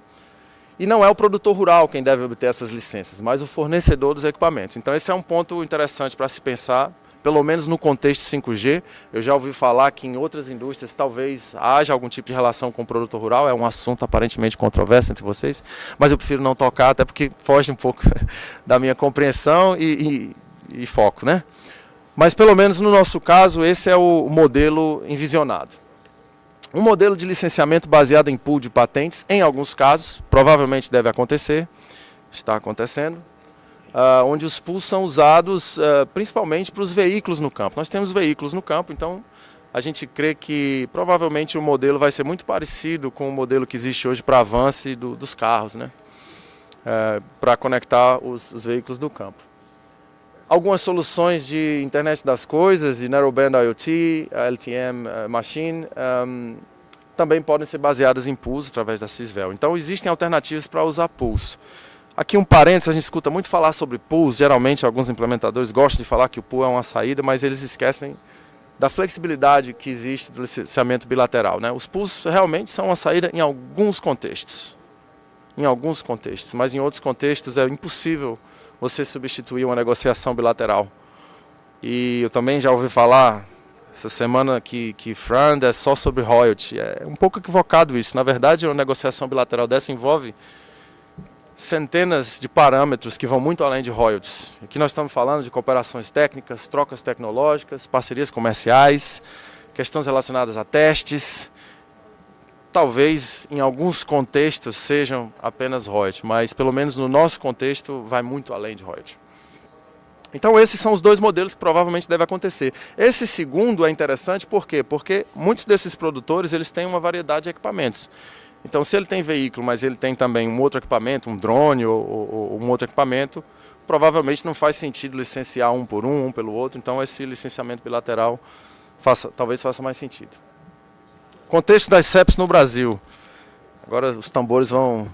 D: E não é o produtor rural quem deve obter essas licenças, mas o fornecedor dos equipamentos. Então esse é um ponto interessante para se pensar, pelo menos no contexto 5G. Eu já ouvi falar que em outras indústrias talvez haja algum tipo de relação com o produtor rural, é um assunto aparentemente controverso entre vocês, mas eu prefiro não tocar, até porque foge um pouco da minha compreensão e foco, né? Mas pelo menos no nosso caso, esse é o modelo envisionado. Um modelo de licenciamento baseado em pool de patentes, em alguns casos, provavelmente deve acontecer, está acontecendo, onde os pools são usados principalmente para os veículos no campo. Nós temos veículos no campo, então a gente crê que provavelmente o modelo vai ser muito parecido com o modelo que existe hoje para avance dos carros, né? Para conectar os veículos do campo. Algumas soluções de internet das coisas, de Narrowband IoT, LTM Machine, também podem ser baseadas em pools através da Sysvel. Então existem alternativas para usar pools. Aqui um parênteses, a gente escuta muito falar sobre pools, geralmente alguns implementadores gostam de falar que o pool é uma saída, mas eles esquecem da flexibilidade que existe do licenciamento bilateral, né? Os pools realmente são uma saída em alguns contextos, mas em outros contextos é impossível você substituir uma negociação bilateral. E eu também já ouvi falar essa semana que FRAND é só sobre royalty. É um pouco equivocado isso. Na verdade, uma negociação bilateral dessa envolve centenas de parâmetros que vão muito além de royalties. Aqui nós estamos falando de cooperações técnicas, trocas tecnológicas, parcerias comerciais, questões relacionadas a testes. Talvez em alguns contextos sejam apenas royalties, mas pelo menos no nosso contexto vai muito além de royalties. Então esses são os dois modelos que provavelmente devem acontecer. Esse segundo é interessante por quê? Porque muitos desses produtores eles têm uma variedade de equipamentos. Então se ele tem veículo, mas ele tem também um outro equipamento, um drone ou um outro equipamento, provavelmente não faz sentido licenciar um por um pelo outro, então esse licenciamento bilateral talvez faça mais sentido. Contexto das CEPs no Brasil. Agora os tambores vão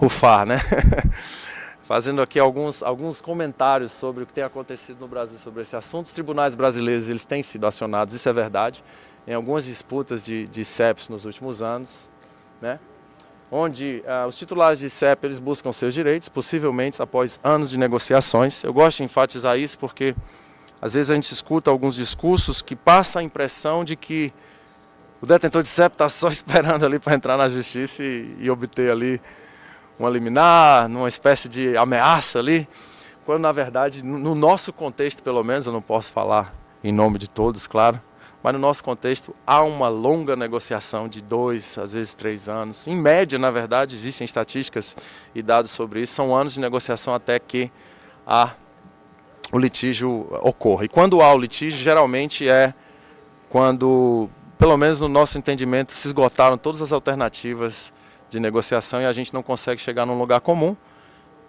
D: rufar, né? Fazendo aqui alguns comentários sobre o que tem acontecido no Brasil sobre esse assunto. Os tribunais brasileiros eles têm sido acionados, isso é verdade, em algumas disputas de CEPs nos últimos anos, né? Onde os titulares de CEP eles buscam seus direitos, possivelmente após anos de negociações. Eu gosto de enfatizar isso porque às vezes a gente escuta alguns discursos que passa a impressão de que o detentor de CEP está só esperando ali para entrar na justiça e obter ali uma liminar, numa espécie de ameaça ali, quando na verdade, no nosso contexto pelo menos, eu não posso falar em nome de todos, claro, mas no nosso contexto há uma longa negociação de 2, às vezes 3 anos. Em média, na verdade, existem estatísticas e dados sobre isso, são anos de negociação até que o litígio ocorra. E quando há o litígio, geralmente é quando, pelo menos no nosso entendimento, se esgotaram todas as alternativas de negociação e a gente não consegue chegar num lugar comum.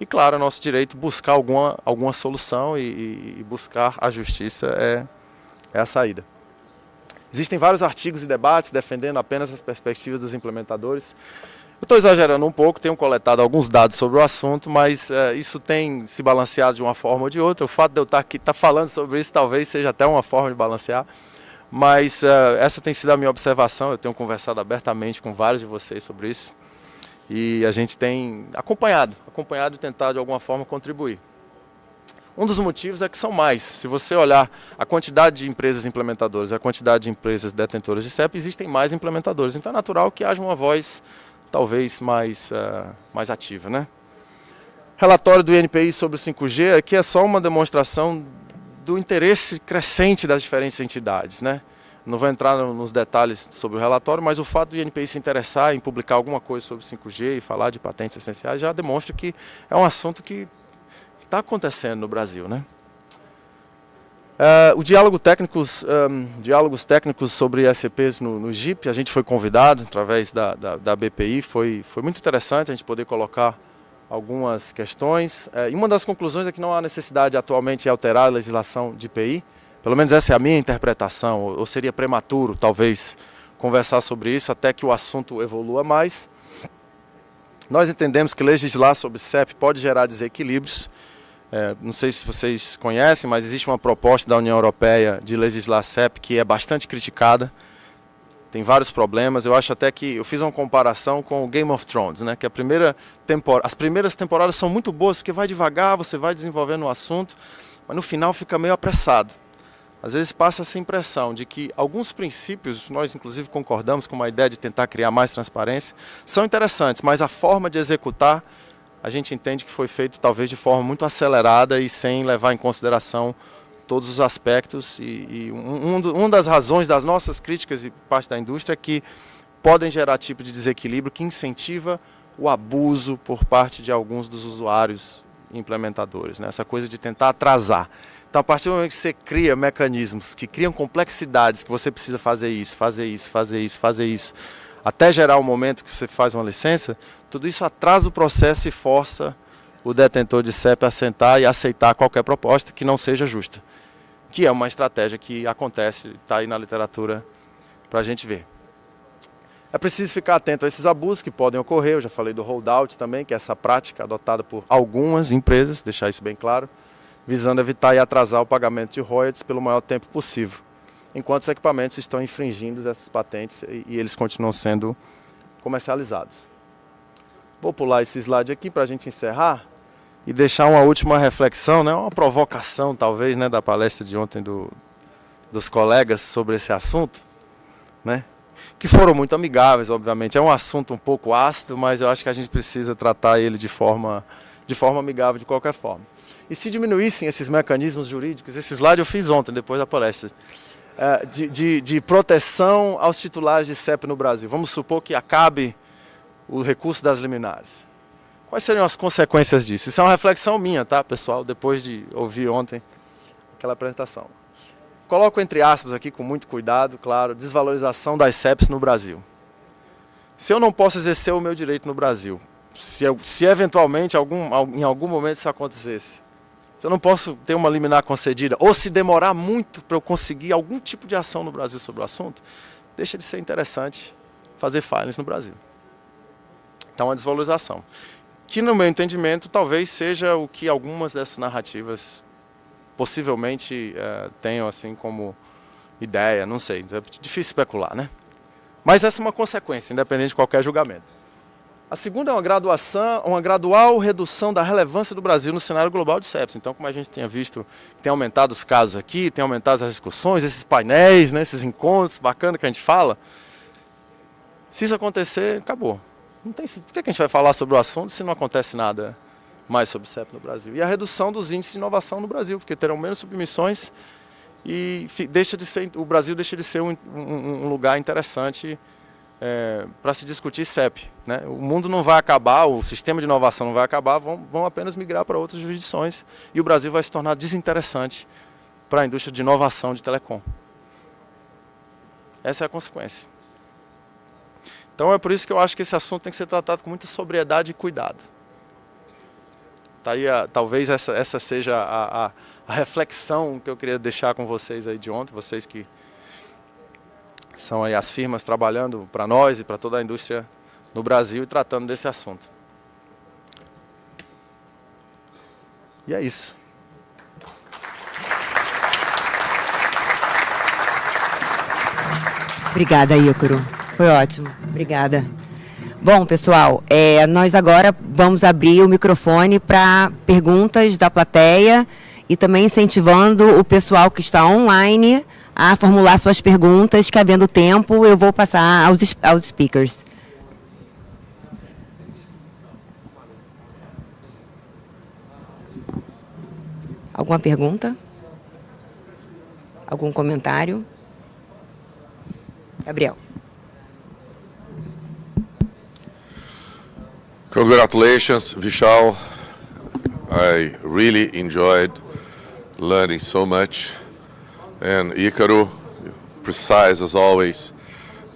D: E claro, é nosso direito buscar alguma solução e buscar a justiça é a saída. Existem vários artigos e debates defendendo apenas as perspectivas dos implementadores. Eu estou exagerando um pouco, tenho coletado alguns dados sobre o assunto, mas isso tem se balanceado de uma forma ou de outra. O fato de eu estar aqui falando sobre isso talvez seja até uma forma de balancear. Mas essa tem sido a minha observação, eu tenho conversado abertamente com vários de vocês sobre isso. E a gente tem acompanhado e tentado de alguma forma contribuir. Um dos motivos é que são mais. Se você olhar a quantidade de empresas implementadoras e a quantidade de empresas detentoras de CEP, existem mais implementadores. Então é natural que haja uma voz talvez mais ativa, né? Relatório do INPI sobre o 5G, aqui é só uma demonstração do interesse crescente das diferentes entidades, né? Não vou entrar nos detalhes sobre o relatório, mas o fato do INPI se interessar em publicar alguma coisa sobre 5G e falar de patentes essenciais já demonstra que é um assunto que está acontecendo no Brasil, né? Diálogos técnicos sobre SCPs no GIP, a gente foi convidado através da BPI, foi muito interessante a gente poder colocar algumas questões. E uma das conclusões é que não há necessidade atualmente de alterar a legislação de IPI. Pelo menos essa é a minha interpretação, ou seria prematuro, talvez, conversar sobre isso até que o assunto evolua mais. Nós entendemos que legislar sobre CEP pode gerar desequilíbrios Não sei se vocês conhecem, mas existe uma proposta da União Europeia de legislar CEP que é bastante criticada. Tem vários problemas. Eu acho até que eu fiz uma comparação com o Game of Thrones, né? Que as primeiras temporadas são muito boas porque vai devagar, você vai desenvolvendo o assunto, mas no final fica meio apressado. Às vezes passa essa impressão de que alguns princípios, nós inclusive concordamos com uma ideia de tentar criar mais transparência, são interessantes, mas a forma de executar a gente entende que foi feito talvez de forma muito acelerada e sem levar em consideração todos os aspectos. Uma das razões das nossas críticas e parte da indústria é que podem gerar tipo de desequilíbrio que incentiva o abuso por parte de alguns dos usuários e implementadores, né? Essa coisa de tentar atrasar. Então, a partir do momento que você cria mecanismos que criam complexidades, que você precisa fazer isso, até gerar o momento que você faz uma licença, tudo isso atrasa o processo e força o detentor de CEP a sentar e aceitar qualquer proposta que não seja justa. Que é uma estratégia que acontece, está aí na literatura para a gente ver. É preciso ficar atento a esses abusos que podem ocorrer. Eu já falei do holdout também, que é essa prática adotada por algumas empresas, deixar isso bem claro, visando evitar e atrasar o pagamento de royalties pelo maior tempo possível, enquanto os equipamentos estão infringindo essas patentes e eles continuam sendo comercializados. Vou pular esse slide aqui para a gente encerrar e deixar uma última reflexão, né, uma provocação talvez, né, da palestra de ontem dos colegas sobre esse assunto, né, que foram muito amigáveis, obviamente. É um assunto um pouco ácido, mas eu acho que a gente precisa tratar ele de forma amigável de qualquer forma. E se diminuíssem esses mecanismos jurídicos, esse slide eu fiz ontem, depois da palestra, de proteção aos titulares de CEP no Brasil. Vamos supor que acabe o recurso das liminares. Quais seriam as consequências disso? Isso é uma reflexão minha, tá, pessoal, depois de ouvir ontem aquela apresentação. Coloco entre aspas aqui com muito cuidado, claro, desvalorização das CEPs no Brasil. Se eu não posso exercer o meu direito no Brasil, se eventualmente em algum momento isso acontecesse, se eu não posso ter uma liminar concedida, ou se demorar muito para eu conseguir algum tipo de ação no Brasil sobre o assunto, deixa de ser interessante fazer filings no Brasil. Então, a desvalorização. Que, no meu entendimento, talvez seja o que algumas dessas narrativas possivelmente tenham assim como ideia, não sei, é difícil especular, né? Mas essa é uma consequência, independente de qualquer julgamento. A segunda é uma gradual redução da relevância do Brasil no cenário global de CEPs. Então, como a gente tinha visto, tem aumentado os casos aqui, tem aumentado as discussões, esses painéis, né, esses encontros bacanas que a gente fala. Se isso acontecer, acabou. Por que a gente vai falar sobre o assunto se não acontece nada mais sobre CEP no Brasil? E a redução dos índices de inovação no Brasil, porque terão menos submissões e o Brasil deixa de ser um lugar interessante para se discutir CEP, né? O mundo não vai acabar, o sistema de inovação não vai acabar, vão apenas migrar para outras jurisdições e o Brasil vai se tornar desinteressante para a indústria de inovação de telecom. Essa é a consequência. Então é por isso que eu acho que esse assunto tem que ser tratado com muita sobriedade e cuidado. Tá aí talvez essa seja a reflexão que eu queria deixar com vocês aí de ontem, vocês que são aí as firmas trabalhando para nós e para toda a indústria no Brasil e tratando desse assunto. E é isso.
A: Obrigada, Ícaro. Foi ótimo. Obrigada. Bom, pessoal, nós agora vamos abrir o microfone para perguntas da plateia e também incentivando o pessoal que está online a formular suas perguntas, que havendo tempo eu vou passar aos speakers. Alguma pergunta? Algum comentário? Gabriel.
E: Congratulations, Vishal. I really enjoyed learning so much. And Ícaro, precise as always.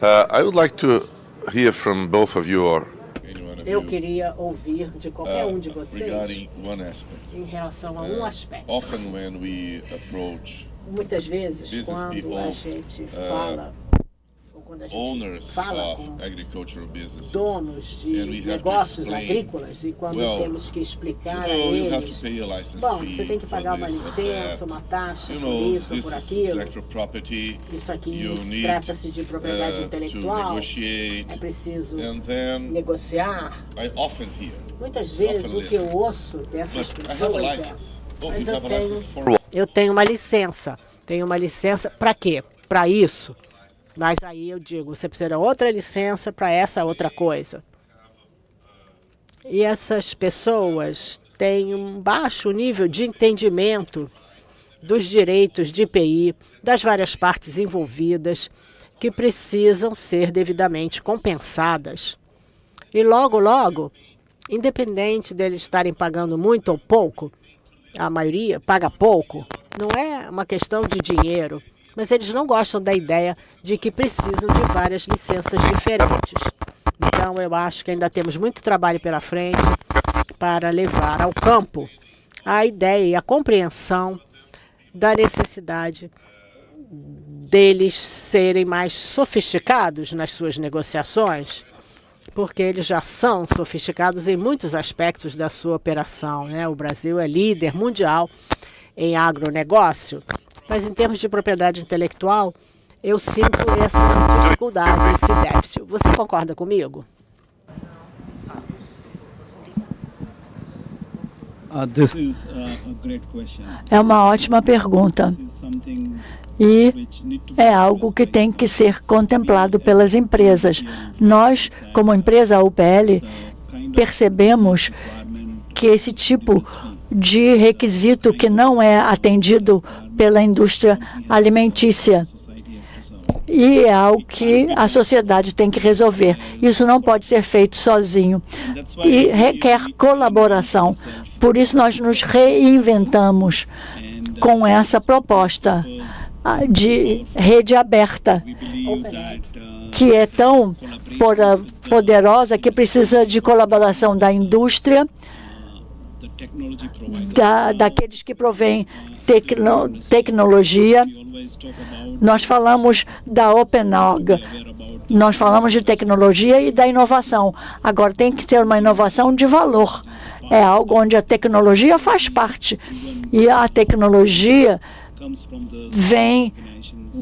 E: I would like to hear from both of you or
C: Eu queria ouvir de qualquer um de vocês
E: regarding one aspect.
C: em relação a um aspecto.
E: Often when we approach
C: Muitas vezes,
E: business
C: quando
E: people,
C: a gente fala ou quando a gente
E: owners
C: fala
E: of
C: com
E: agricultural businesses.
C: donos de
E: And we have to
C: negócios
E: explain,
C: agrícolas e quando
E: well,
C: temos que explicar a
E: you have to
C: eles,
E: pay a license
C: bom,
E: fee
C: você tem que
E: for
C: pagar uma
E: this or
C: licença,
E: that.
C: uma taxa
E: You
C: por
E: know,
C: isso ou
E: this
C: por
E: is
C: aquilo.
E: intellectual property.
C: Isso aqui
E: You need
C: trata-se de propriedade
E: to
C: intelectual.
E: negotiate.
C: É preciso
E: And then
C: negociar.
E: I often hear,
C: Muitas vezes o que eu ouço dessas
E: but I have a
C: pessoas é:
E: license. Oh,
C: mas
E: you
C: eu
E: have a
C: tenho,
E: license for what?
C: eu tenho uma licença. Tenho uma licença para quê? Para isso. Mas aí eu digo, você precisa de outra licença para essa outra coisa. E essas pessoas têm um baixo nível de entendimento dos direitos de IPI, das várias partes envolvidas, que precisam ser devidamente compensadas. E logo, logo, independente deles estarem pagando muito ou pouco, a maioria paga pouco, não é uma questão de dinheiro, mas eles não gostam da ideia de que precisam de várias licenças diferentes. Então, eu acho que ainda temos muito trabalho pela frente para levar ao campo a ideia e a compreensão da necessidade deles serem mais sofisticados nas suas negociações, porque eles já são sofisticados em muitos aspectos da sua operação, né? O Brasil é líder mundial em agronegócio, mas em termos de propriedade intelectual, eu sinto essa dificuldade, esse déficit. Você concorda comigo?
F: This is a great question.
B: É uma ótima pergunta.
F: This is something
B: E
F: which need to
B: é algo que tem que ser contemplado pelas empresas. Nós, como empresa UPL, percebemos que esse tipo de requisito que não é atendido pela indústria alimentícia e é algo que a sociedade tem que resolver. Isso não pode ser feito sozinho e requer colaboração. Por isso nós nos reinventamos com essa proposta de rede aberta, que é tão poderosa que precisa de colaboração da indústria, daqueles que provêm tecnologia. Nós falamos da OpenOg, nós falamos de tecnologia e da inovação. Agora tem que ser uma inovação de valor. É algo onde a tecnologia faz parte. E a tecnologia vem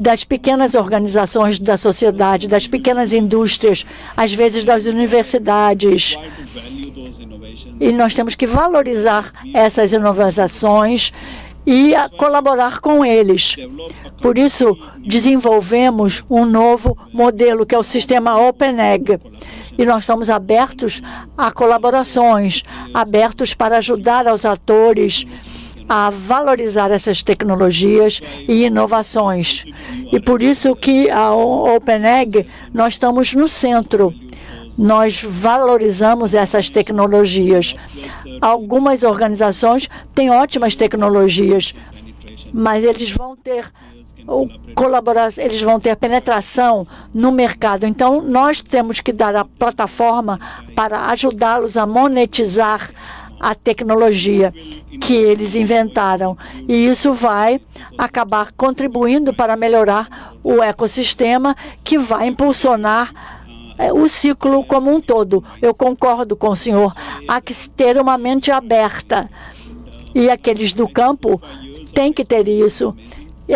B: das pequenas organizações da sociedade, das pequenas indústrias, às vezes das universidades. E nós temos que valorizar essas inovações e colaborar com eles. Por isso, desenvolvemos um novo modelo, que é o sistema OpenEg. E nós estamos abertos a colaborações, abertos para ajudar aos atores a valorizar essas tecnologias e inovações. E por isso que a OpenEg, nós estamos no centro. Nós valorizamos essas tecnologias. Algumas organizações têm ótimas tecnologias, mas eles vão ter eles vão ter penetração no mercado. Então, nós temos que dar a plataforma para ajudá-los a monetizar a tecnologia que eles inventaram. E isso vai acabar contribuindo para melhorar o ecossistema, que vai impulsionar o ciclo como um todo. Eu concordo com o senhor. Há que ter uma mente aberta. E aqueles do campo têm que ter isso. E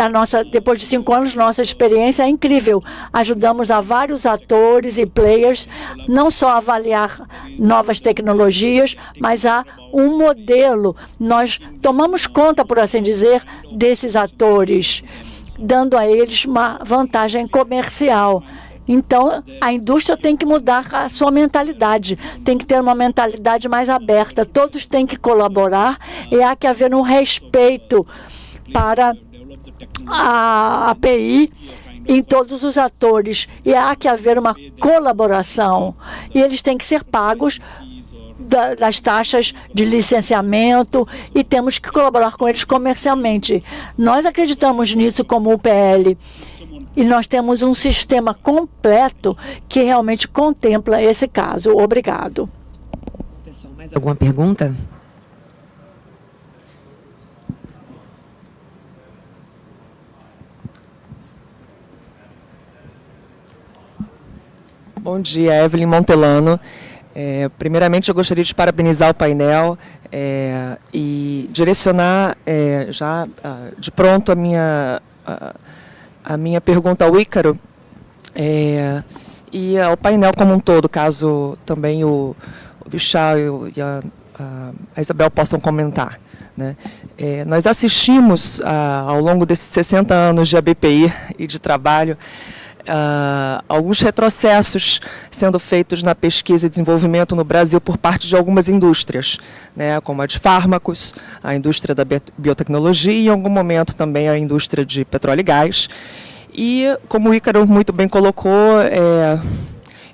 B: depois de 5 anos, nossa experiência é incrível. Ajudamos a vários atores e players, não só a avaliar novas tecnologias, mas a um modelo. Nós tomamos conta, por assim dizer, desses atores, dando a eles uma vantagem comercial. Então, a indústria tem que mudar a sua mentalidade, tem que ter uma mentalidade mais aberta. Todos têm que colaborar e há que haver um respeito para a API em todos os atores, e há que haver uma colaboração, e eles têm que ser pagos das taxas de licenciamento, e temos que colaborar com eles comercialmente. Nós acreditamos nisso como UPL, e nós temos um sistema completo que realmente contempla esse caso. Obrigado.
A: Pessoal, mais alguma pergunta?
G: Bom dia, Evelyn Montelano. Primeiramente, eu gostaria de parabenizar o painel e direcionar já de pronto a minha pergunta ao Ícaro e ao painel como um todo, caso também o Vishal e a Isabel possam comentar. Né? Nós assistimos ao longo desses 60 anos de ABPI e de trabalho alguns retrocessos sendo feitos na pesquisa e desenvolvimento no Brasil por parte de algumas indústrias, né, como a de fármacos, a indústria da biotecnologia e, em algum momento, também a indústria de petróleo e gás. E, como o Ícaro muito bem colocou,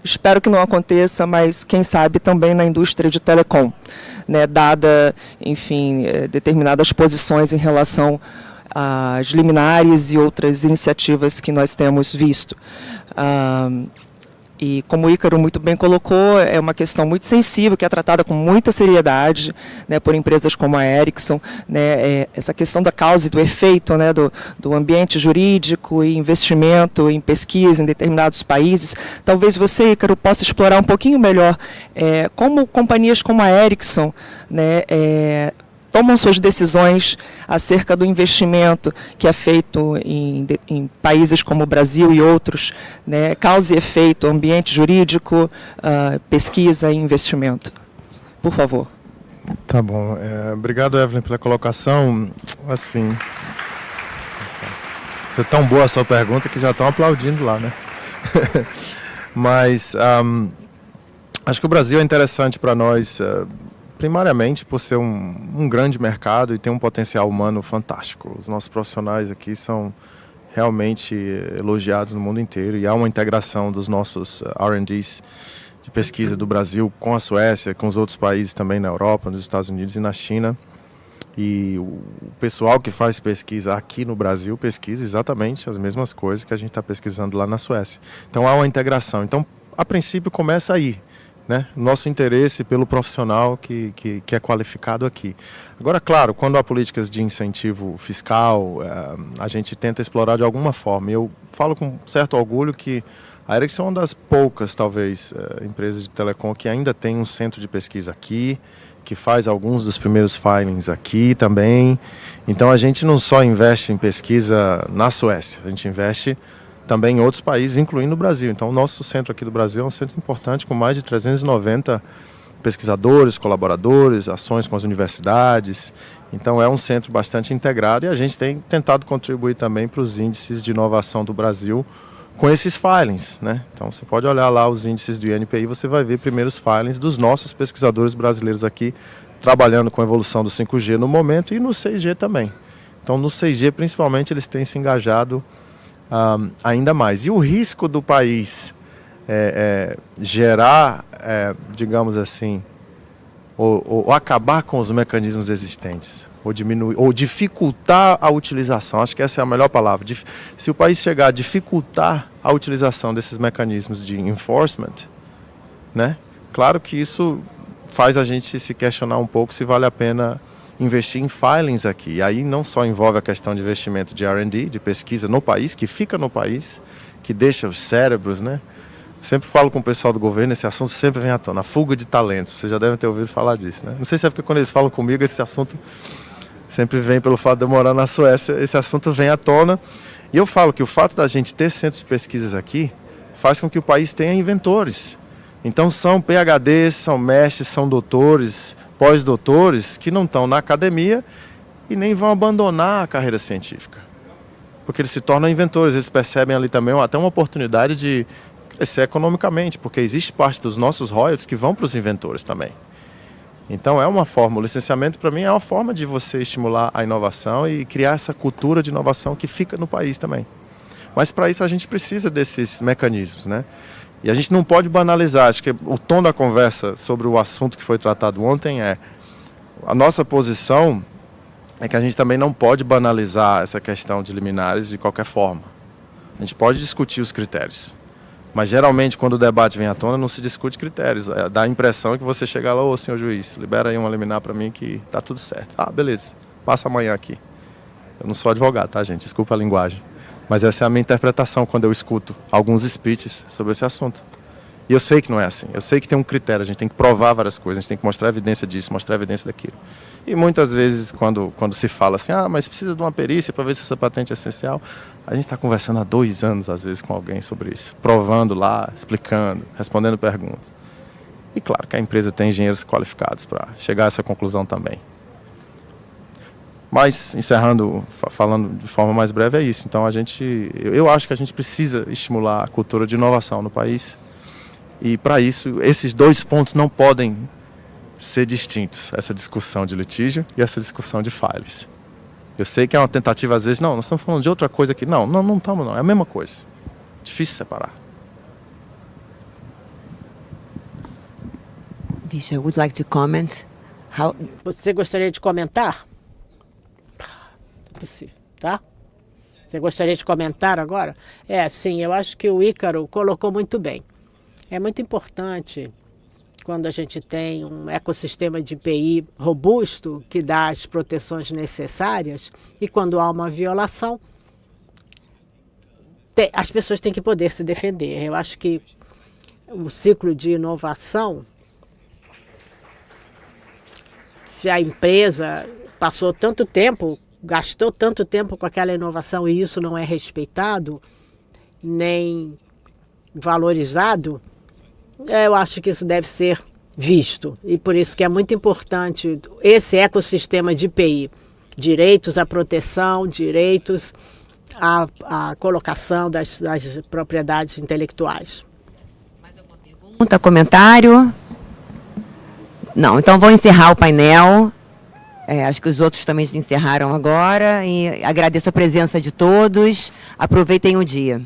G: espero que não aconteça, mas, quem sabe, também na indústria de telecom, né, dada, enfim, determinadas posições em relação as liminares e outras iniciativas que nós temos visto. E como o Ícaro muito bem colocou, é uma questão muito sensível, que é tratada com muita seriedade, né, por empresas como a Ericsson, né, essa questão da causa e do efeito, né, do ambiente jurídico e investimento em pesquisa em determinados países. Talvez você, Ícaro, possa explorar um pouquinho melhor como companhias como a Ericsson, né, tomam suas decisões acerca do investimento que é feito em países como o Brasil e outros, né, causa e efeito, ambiente jurídico, pesquisa e investimento. Por favor.
D: Tá bom. Obrigado, Evelyn, pela colocação. Assim, você é tão boa a sua pergunta que já estão aplaudindo lá, né? Mas acho que o Brasil é interessante para nós, primariamente por ser um grande mercado e tem um potencial humano fantástico. Os nossos profissionais aqui são realmente elogiados no mundo inteiro e há uma integração dos nossos R&Ds de pesquisa do Brasil com a Suécia, com os outros países também na Europa, nos Estados Unidos e na China. E o pessoal que faz pesquisa aqui no Brasil pesquisa exatamente as mesmas coisas que a gente está pesquisando lá na Suécia. Então há uma integração. Então, a princípio, começa aí, né? Nosso interesse pelo profissional que é qualificado aqui. Agora, claro, quando há políticas de incentivo fiscal, a gente tenta explorar de alguma forma. E eu falo com certo orgulho que a Ericsson é uma das poucas, talvez, empresas de telecom que ainda tem um centro de pesquisa aqui, que faz alguns dos primeiros filings aqui também. Então, a gente não só investe em pesquisa na Suécia, a gente investe também em outros países, incluindo o Brasil. Então, o nosso centro aqui do Brasil é um centro importante, com mais de 390 pesquisadores, colaboradores, ações com as universidades. Então, é um centro bastante integrado e a gente tem tentado contribuir também para os índices de inovação do Brasil com esses filings, né? Então, você pode olhar lá os índices do INPI e você vai ver primeiros filings dos nossos pesquisadores brasileiros aqui, trabalhando com a evolução do 5G no momento e no 6G também. Então, no 6G, principalmente, eles têm se engajado ainda mais. E o risco do país gerar, digamos assim, ou acabar com os mecanismos existentes, ou diminuir, ou dificultar a utilização, acho que essa é a melhor palavra. Se o país chegar a dificultar a utilização desses mecanismos de enforcement, né, claro que isso faz a gente se questionar um pouco se vale a pena investir em filings aqui. E aí não só envolve a questão de investimento de R&D, de pesquisa no país, que fica no país, que deixa os cérebros, né? Sempre falo com o pessoal do governo, esse assunto sempre vem à tona, a fuga de talentos. Vocês já devem ter ouvido falar disso, né? Não sei se é porque quando eles falam comigo, esse assunto sempre vem pelo fato de eu morar na Suécia, esse assunto vem à tona. E eu falo que o fato da gente ter centros de pesquisas aqui faz com que o país tenha inventores. Então são PhDs, são mestres, são doutores, pós-doutores que não estão na academia e nem vão abandonar a carreira científica. Porque eles se tornam inventores, eles percebem ali também até uma oportunidade de crescer economicamente, porque existe parte dos nossos royalties que vão para os inventores também. Então é uma forma, o licenciamento para mim é uma forma de você estimular a inovação e criar essa cultura de inovação que fica no país também. Mas para isso a gente precisa desses mecanismos, né? E a gente não pode banalizar, acho que o tom da conversa sobre o assunto que foi tratado ontem a nossa posição é que a gente também não pode banalizar essa questão de liminares de qualquer forma. A gente pode discutir os critérios, mas geralmente quando o debate vem à tona não se discute critérios, dá a impressão que você chega lá, ô senhor juiz, libera aí uma liminar para mim que tá tudo certo. Ah, beleza, passa amanhã aqui. Eu não sou advogado, tá, gente? Desculpa a linguagem. Mas essa é a minha interpretação quando eu escuto alguns speeches sobre esse assunto. E eu sei que não é assim. Eu sei que tem um critério, a gente tem que provar várias coisas, a gente tem que mostrar evidência disso, mostrar evidência daquilo. E muitas vezes, quando se fala assim, mas precisa de uma perícia para ver se essa patente é essencial, a gente está conversando há 2 anos, às vezes, com alguém sobre isso, provando lá, explicando, respondendo perguntas. E claro que a empresa tem engenheiros qualificados para chegar a essa conclusão também. Mas, encerrando, falando de forma mais breve, é isso. Então, eu acho que a gente precisa estimular a cultura de inovação no país. E, para isso, esses 2 pontos não podem ser distintos. Essa discussão de litígio e essa discussão de files. Eu sei que é uma tentativa, às vezes, nós estamos falando de outra coisa aqui. Não estamos, não. É a mesma coisa. Difícil separar.
A: Visha, would like to comment?
C: Você gostaria de comentar? Possível, tá? Você gostaria de comentar agora? Sim, eu acho que o Ícaro colocou muito bem. É muito importante quando a gente tem um ecossistema de IPI robusto que dá as proteções necessárias e quando há uma violação, as pessoas têm que poder se defender. Eu acho que o ciclo de inovação, se a empresa passou tanto tempo, gastou tanto tempo com aquela inovação e isso não é respeitado, nem valorizado, eu acho que isso deve ser visto. E por isso que é muito importante esse ecossistema de IPI. Direitos à proteção, direitos à colocação das propriedades intelectuais.
A: Mais alguma pergunta, comentário? Não, então vou encerrar o painel. Acho que os outros também encerraram agora. E agradeço a presença de todos. Aproveitem o dia.